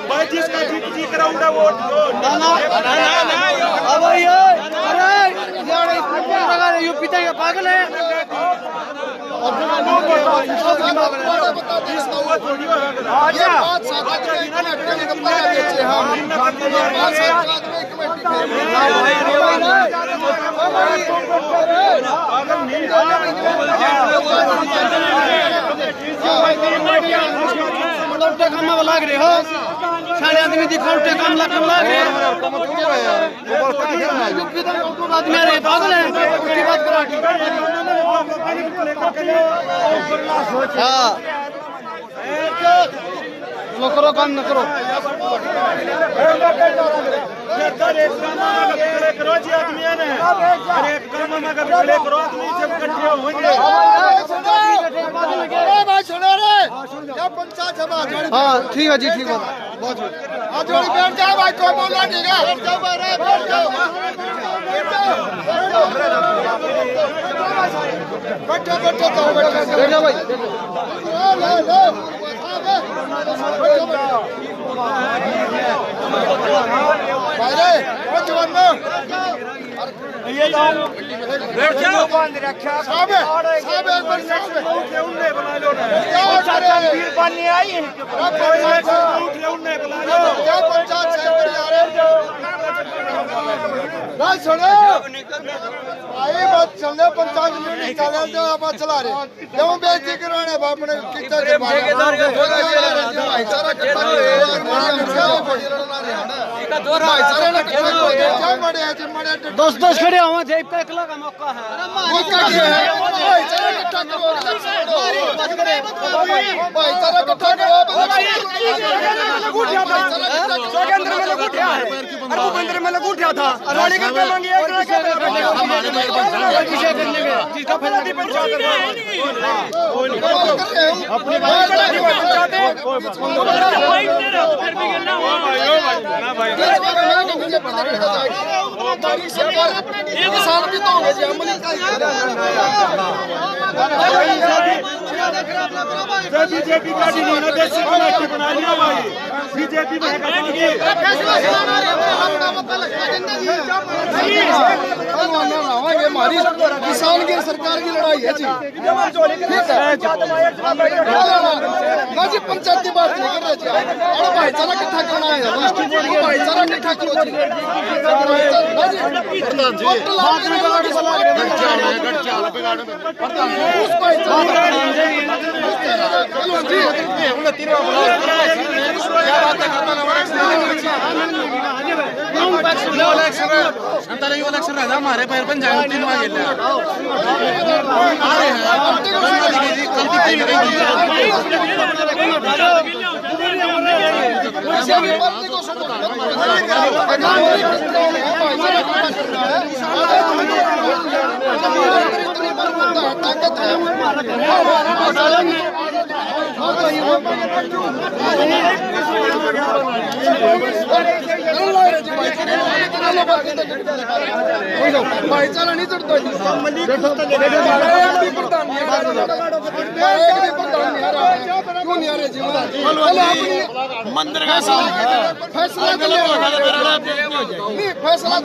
Speaker 15: भाई, जिसका जी कराऊंगा वोट दो ना ना
Speaker 8: अब ये अरे यार यूपी तक पागल है। लाग रहे हो सारे आदमी दिखाउटे काम लाग रहे आदमी रे पागल है की बात करा। हां लो करो काम न करो
Speaker 15: करो जी आदमी ने अरे काम में अगर खड़े करो आदमी जब इकट्ठे होंगे
Speaker 2: भाई सुनो रे क्या पंचायत सभा।
Speaker 8: हां ठीक है जी, ठीक है बहुत
Speaker 2: आज जोड़ी बैठ जाओ भाई, कोई बोलना नहीं है, बैठ जाओ रे बैठ जाओ बैठो बैठो तो बैठ जाओ भाई, ले ले भाई रे ओ जवान ये गांव बैठ जाओ बांध रखा साहब साहब एक बार साहब उन्ने बना लो ना चाचा पीर पानी आई है उन्ने बना लो क्या पंचायत से यार ना सुनो आई बात चलने पंचायत मीटिंग चले जो आप चला रहे क्यों बेइज्जती कराने बाप ने कितना के ठेकेदार के भाईचारा इकट्ठा का दो भाईचारा ने क्या बड़े है मड़े
Speaker 8: दोस्त खड़े हुए थे, एकला का मौका है,
Speaker 2: मौका क्या है भाईचारा इकट्ठा करो भाईचारा इकट्ठा करो
Speaker 8: केंद्र में लोग उठा है और भूपेंद्र में लोग उठा था रानी का मांगी एक लाख जिसका फायदा नहीं पंचायत अपनी बात
Speaker 2: एक साल भी तो होंगे जी अमली
Speaker 15: बीजेपी का देसी कमेटी बना लिया भाई, बीजेपी में
Speaker 2: हमारी किसान की सरकार की लड़ाई है जी, ठीक है ना जी, पंचायत की बात नहीं कर रहे जी, और भाईचारा इकट्ठा करना है, भाईचारा इकट्ठा करो जी।
Speaker 9: हमारे पैर पर जाए तीन
Speaker 6: भाईचारा नहीं तुटतोय क्यों नहीं आ रहे जी मंदिर का फैसला नहीं फैसला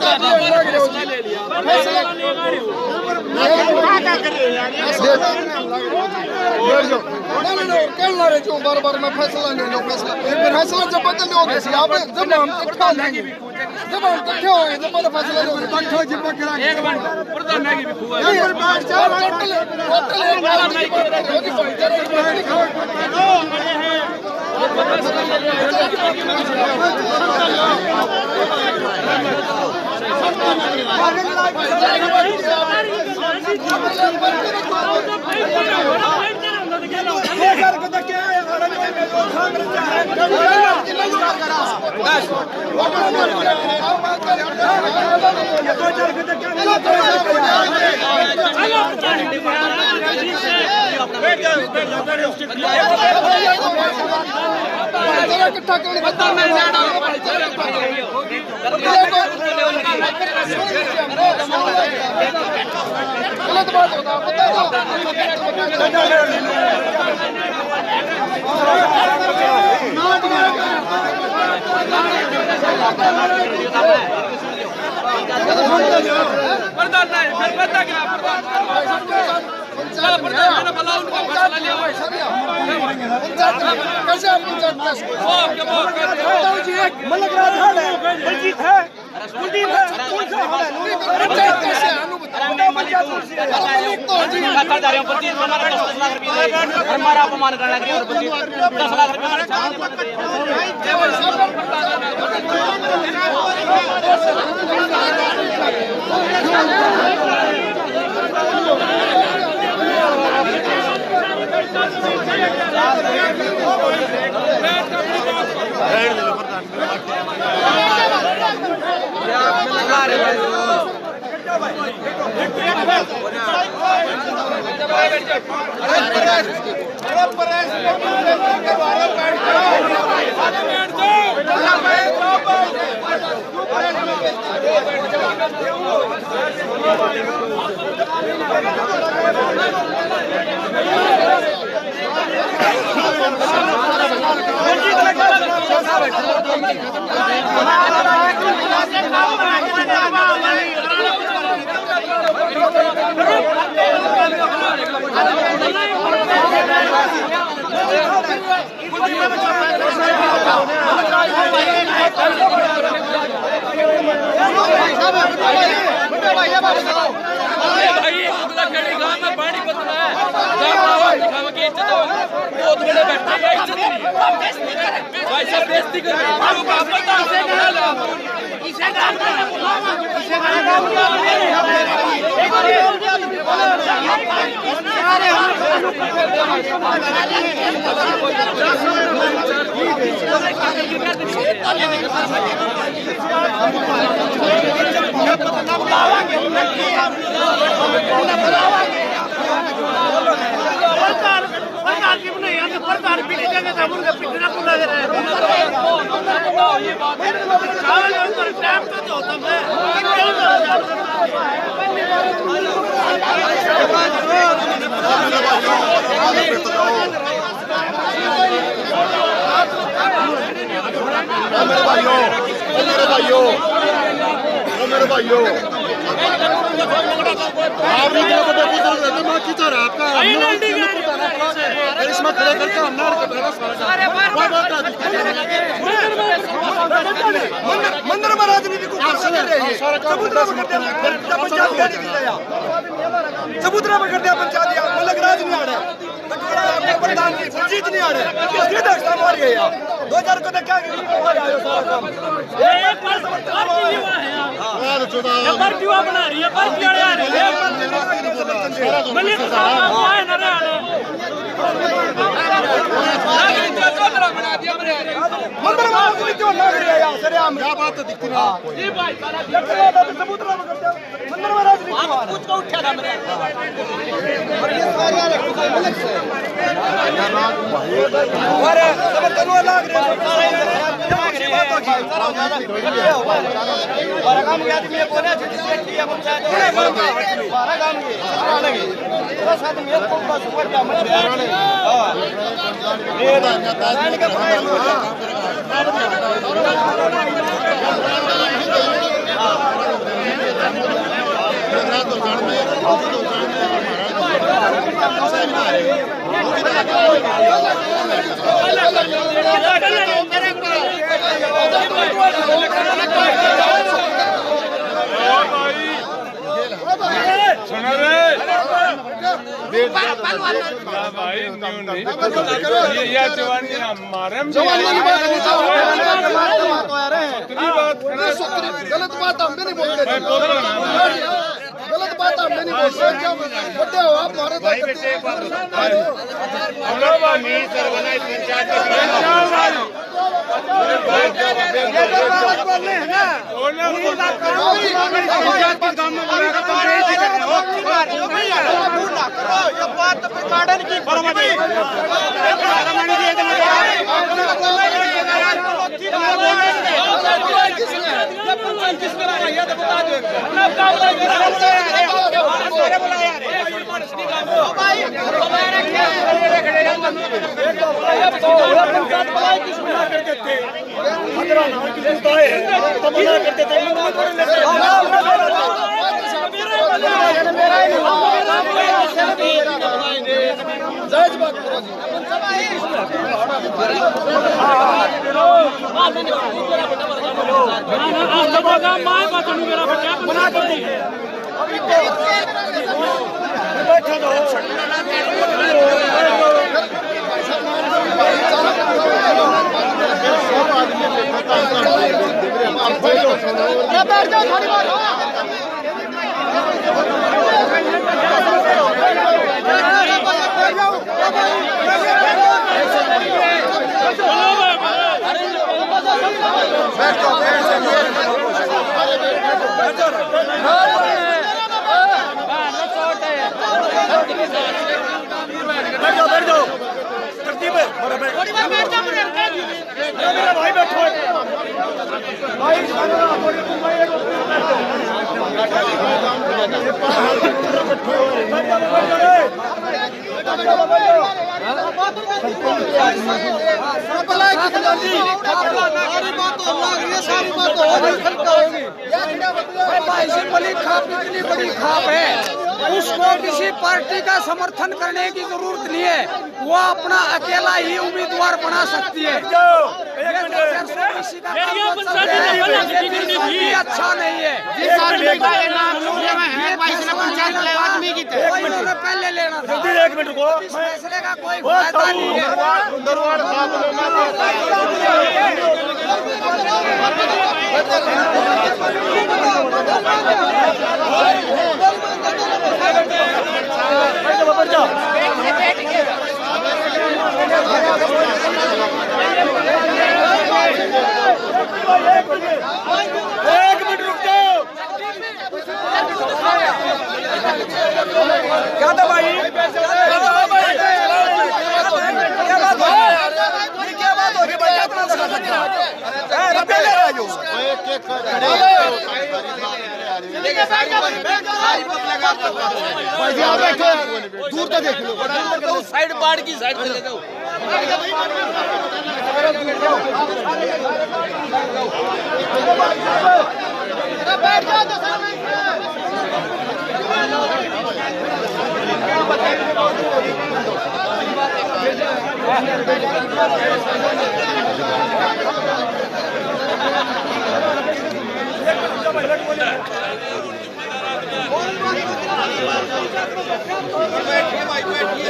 Speaker 6: कहना रहे क्यों बार बार मैं फैसला नहीं लो फैसला जब बदल लोगे जब हम इकट्ठा होंगे जब हम इकट्ठे होंगे जब पहले फैसला लोगे एक इकट्ठा गलत बात होता
Speaker 5: हमारा अपमान करना और 10 लाख मंदिर में राजनीति को समुद्र में कर दिया पंचायत प्रधान की
Speaker 9: बलजीत नहीं आ रहे, किसकी दक्षता मार गए यार? 2000 को क्या सारा काम
Speaker 12: बना रही है
Speaker 9: क्या बात है दिखती ना सबूत मंदिर में राजनीति कुछ को उठा था मेरे अरे सब दोनों लाग रहे और काम के आदमी ये बोले जिसकी है पंचायत बारह काम की आनेंगे पूरा साथ में को बस ऊपर क्या मत हां ये ताजमहल का
Speaker 10: सुन रे भाई ये जवानी हमारे
Speaker 2: गलत बात हम भी नहीं बोलते, गलत बात हम भी नहीं बोलते। जब बड़े हो आप हमारे
Speaker 16: इतनी बड़ी खाप है, उसको किसी पार्टी का समर्थन करने की जरूरत नहीं है, वो अपना अकेला ही उम्मीदवार बना सकती है। अच्छा नहीं है, उन्होंने पहले लेना था, इस फैसले का कोई फायदा नहीं है।
Speaker 9: एक मिनट रुक जाओ। क्या था भाई? क्या बात हो रही भाई? दूर तो देख लो, साइड बाढ़ की साइड चले जाओ। बैठ जाओ तो बैठिए भाई, बैठिए।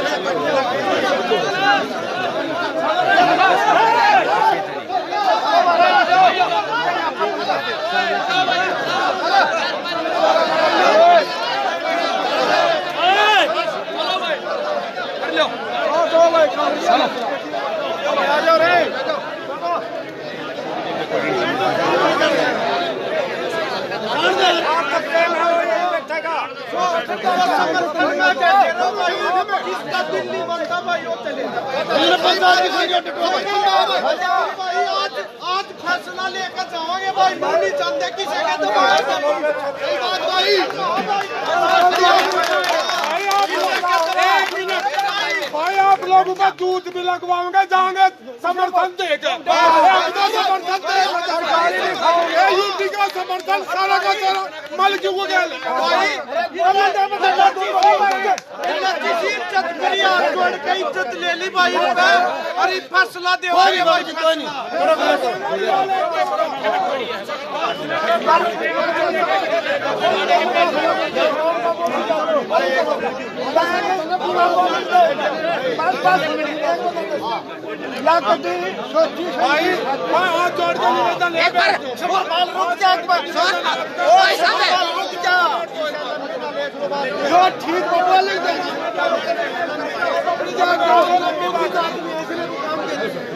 Speaker 2: आज फैसला लेकर जाओगे भाई, नहीं चाहते किसी के
Speaker 10: भाई आप लोगों का दूध भी लगवाओगे, जाओगे समर्थन देकर, यूपी का समर्थन सारा का सारा मल क्यों हो गया
Speaker 2: इज्जत ले ली भाई, अरे फैसला देवागे भाई, ठीक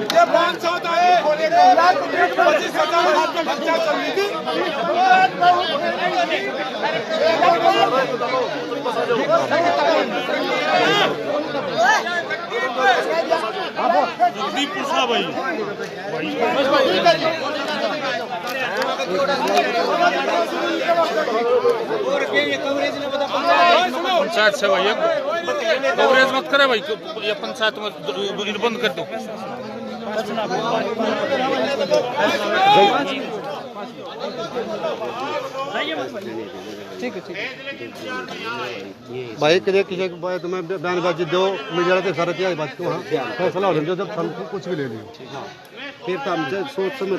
Speaker 10: ये 500 आए 25,000 हाथ में खर्चा चल रही थी।
Speaker 17: पंचायत से भाई कवरेज मत करे भाई, ये पंचायत में बंद कर दो।
Speaker 18: ठीक है भाई, किसी तुम्हें बयानबाजी दो मीडिया के सारा क्या बात को फैसला हो जाए, जब हम कुछ भी ले लियो फिर तो हम सोच समझ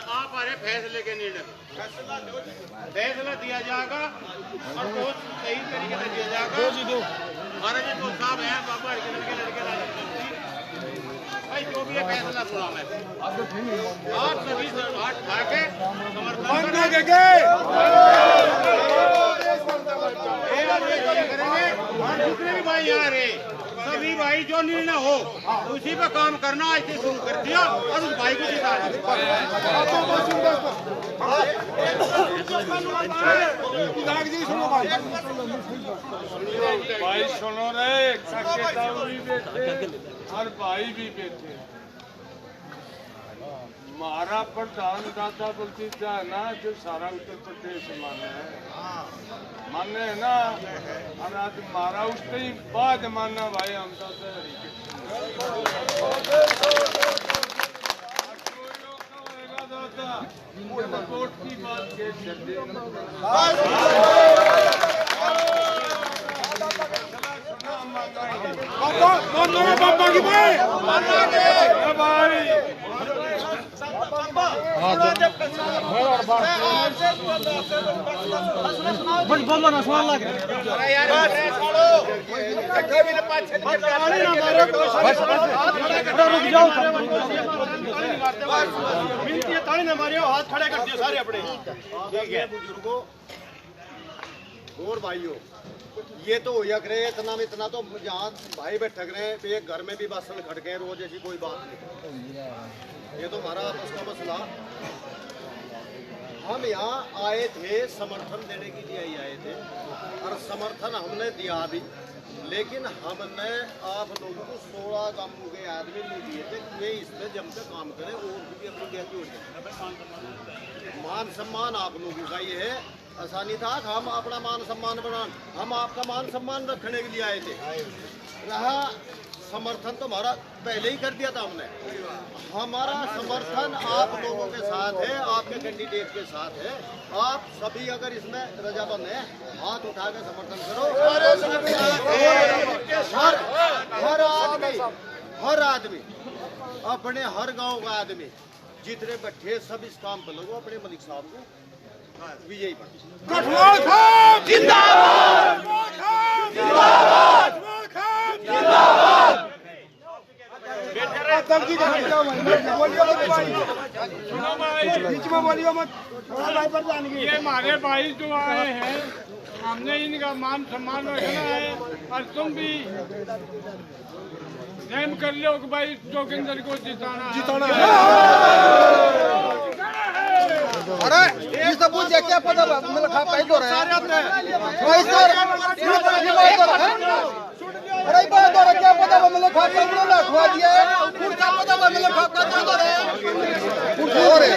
Speaker 14: आप आ रहे फैसले के निर्णय, फैसला दिया जाएगा और बहुत सही तरीके से दिया जाएगा। हमारे जो साहब हैं बाबा लड़के भाई, जो भी है फैसला सुना मैं, आप सभी हाथ खा के समर्थन करेंगे और जितने भी भाई यहाँ रहे सभी भाई जो निर्णय हो उसी पे काम करना, ऐसे शुरू कर दिया और उस भाई को जिता
Speaker 10: भाई सुनो रे, भी बैठे और भाई भी बैठे। हमारा प्रधान दादा बलजीत है ना, जो सारा उत्तर प्रदेश माने है ना, और आज हमारा उसके ही बाद मानना भाई हम तो वोट की बात के पापा की भाई
Speaker 2: बोलो ना, सुन लगे रुक जाओ, ताली ना मारियो, हाथ खड़े कर दियो सारे अपने। ठीक है बुजुर्गों और भाइयों, ये तो होया करे इतना में इतना तो जहाँ भाई बैठक रहे हैं, एक घर में भी बासन खड़के हैं रोज, ऐसी कोई बात नहीं। ये तो हमारा आपस का मसला। हम यहाँ आए थे समर्थन देने के लिए ही आए थे, और समर्थन हमने दिया भी, लेकिन हमने आप लोगों को 16 कामों के आदमी नहीं दिए थे कि ये इसमें जमकर काम करें और भी अपनी गलती हो जाए। मान सम्मान आप लोगों का ये है, आसानी था कि हम अपना मान सम्मान बनाएं, हम आपका मान सम्मान रखने के लिए आए थे। रहा समर्थन तो हमारा पहले ही कर दिया था हमने, हमारा समर्थन आप लोगों के साथ है, आपके कैंडिडेट के साथ है। आप सभी अगर इसमें रजामंद हैं, हाथ उठा के समर्थन करो। हर आदमी अपने हर गांव का आदमी जितने बैठे सब इस काम पर लगो, अपने मलिक साहब को विजयी बनो।
Speaker 10: ये हमारे भाई जो आए हैं हमने इनका मान सम्मान रखना है और तुम भी नेम कर लो कि भाई जोगिंदर को जिताना है।
Speaker 6: अरे ये सब पूछ क्या पता मतलब खा पाई तो रहे अरे बात हो रहा क्या पता मतलब खा पाई तो ना खवा दिया है क्या पता मतलब खा पाई तो रहे और है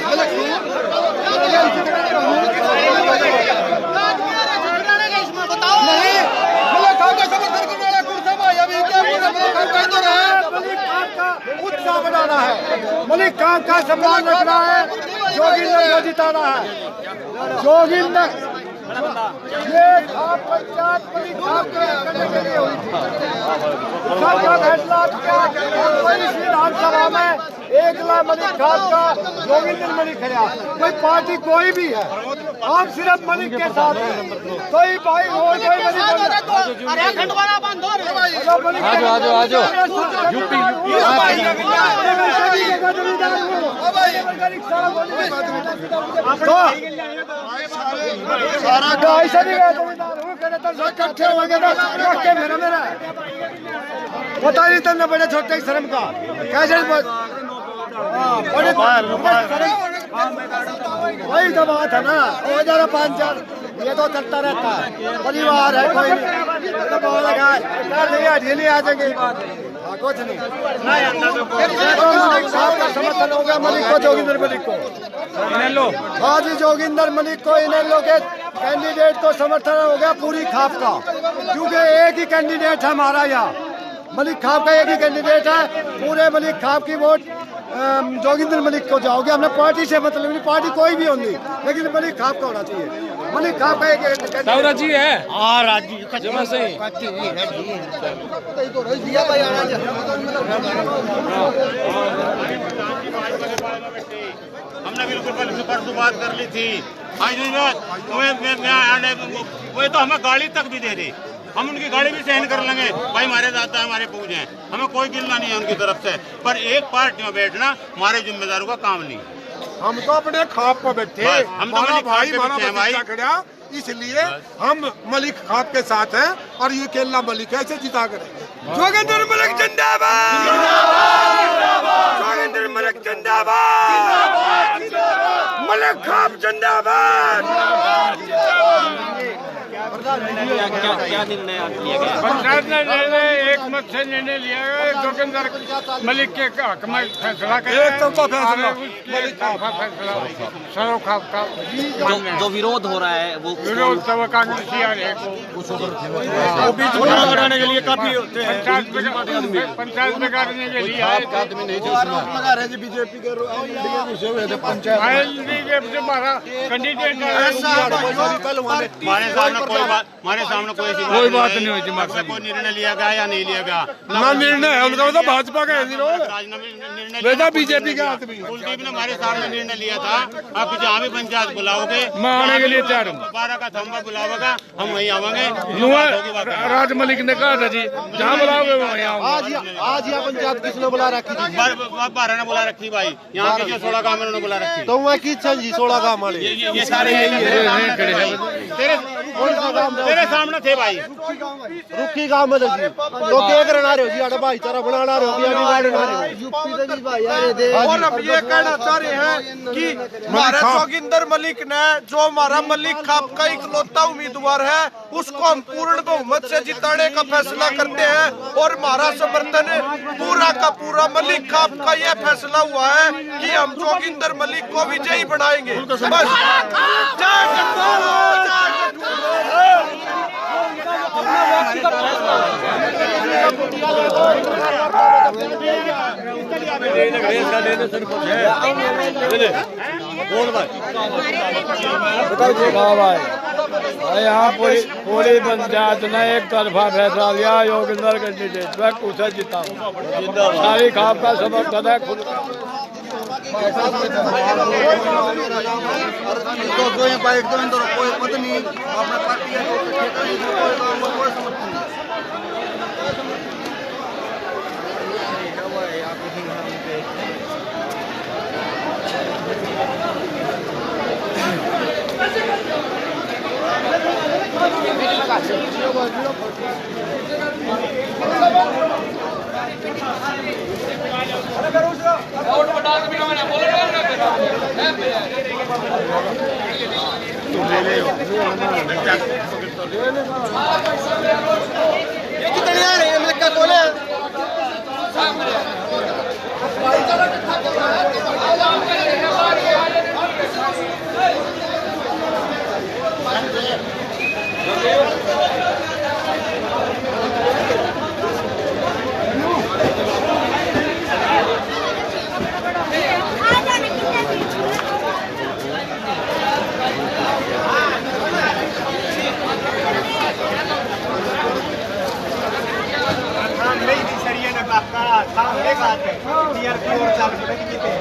Speaker 6: नहीं मतलब खा का समर्थन करने वाला कुर्सा भाई अभी क्या मतलब खा पाई तो रहे उत्साह बनाना है मलिक खान का सम्मान रखना है जोगिंदर को जिताना है जोगिंदर ये आप पंचायत मलिक खान करने के लिए हुई थी सबका फैसला विधानसभा में 1 लाख मलिक खान का जोगिंदर मलिक खड़ा कोई पार्टी कोई भी है आप सिर्फ मलिक के साथ हैं कोई भाई और कोई मलिक अरे खंडवारा बंद हो आजो यूपी सारा ऐसा नहीं इकट्ठे हो गए मेरा पता नहीं तब बड़े छोटे शर्म का कैसे वही तो बात है ना 2005 ये तो चलता रहता है परिवार है कोई नहीं आ जाएंगे कुछ नहीं साहब का समर्थन हो गया मलिक को जोगिंदर मलिक को हाँ जी जोगिंदर मलिक को इनेलो के कैंडिडेट को समर्थन हो गया पूरी खाप का क्योंकि एक ही कैंडिडेट है हमारा यहाँ मलिक खाप का एक ही कैंडिडेट है पूरे मलिक खाप की वोट जोगिंदर मलिक को जाओगे हमने पार्टी से मतलब नहीं पार्टी कोई भी होगी लेकिन मलिक खाप का होना चाहिए मलिक खाप का एक
Speaker 17: राजी है
Speaker 6: हाँ राजी
Speaker 17: जमा सही
Speaker 14: हमने बिल्कुल परसों बात कर ली थी आज वो तो हमें गाड़ी तक भी दे दी हम उनकी गाड़ी भी सहन कर लेंगे भाई हमारे दादा हमारे पूज हैं हमें कोई गिलना नहीं है उनकी तरफ से पर एक पार्टी में बैठना हमारे जिम्मेदारों का काम नहीं
Speaker 10: हम तो अपने खाप पर बैठे
Speaker 14: हम तो मलिक
Speaker 10: भाई
Speaker 14: खाप पे बैठे हैं
Speaker 10: खड़ा इसलिए हम मलिक खाप के साथ हैं और ये केला मलिक ऐसे जिता कर जोगिंदर मलिक जिंदाबाद जोगिंदर मलिक जिंदाबाद मलिक खाप जिंदाबाद
Speaker 12: क्या निर्णय लिया गया?
Speaker 10: पंचायत ने निर्णय एक मत से निर्णय लिया गया जोगिंदर मलिक के हक में फैसला करें
Speaker 12: जो विरोध हो रहा है वो
Speaker 10: विरोध तो कांग्रेसी आ रहे
Speaker 8: लगाने के लिए काफी होते हैं
Speaker 10: पंचायत बिगाड़ने के लिए
Speaker 6: लगा रहे बीजेपी के
Speaker 10: हमारा कैंडिडेट
Speaker 14: हमारे सामने कोई बात नहीं हुई थी कोई निर्णय लिया गया या नहीं लिया गया
Speaker 10: ना निर्णय है उनका मतलब भाजपा का
Speaker 14: निर्णय बीजेपी का कुलदीप ने हमारे सामने निर्णय लिया था आप जहाँ भी पंचायत बुलाओगे
Speaker 10: मैं आने के लिए तैयार हूँ
Speaker 14: 12 का थम्बा बुलाओगा हम वहीं आवेंगे
Speaker 10: राज मलिक ने कहा था जी जहाँ बुलाओगे वहीं
Speaker 6: आज यहाँ पंचायत किसने बुला रखी थी
Speaker 14: 12 ने बुला रखी भाई यहाँ के 16 गाँव में उन्होंने बुला रखी
Speaker 6: तो वहाँ की इच्छा जी 16 गाँव वाले
Speaker 14: ये सारे तेरे सामने थे भाई
Speaker 6: रुखी गांव में जी तो क्या करना रहे हो जी भाईचारा बनाना रहे हो यूपी से भी भाई
Speaker 8: और हम ये कहना चाह रहे हैं कि हमारे जोगिंदर मलिक ने जो हमारा मलिक खाप का इकलौता उम्मीदवार है उसको हम पूर्ण बहुमत से जिताने का फैसला करते हैं और हमारा समर्थन पूरा का पूरा मलिक खाप का यह फैसला हुआ है कि हम जोगिंदर मलिक को विजयी बनाएंगे बस
Speaker 10: यहाँ पूरी पंचायत ने एक तरफा फैसला लिया योगिंदर कैंडिडेट मैं कुछ जीता सारी खाप का समर्थन है खुद
Speaker 6: कोई पद नहीं अपना पार्टी है
Speaker 11: ये कितने आ रहे हैं मिल का बोले नहीं सरिया ना बाप का काम है बात है टीआरपी और चाल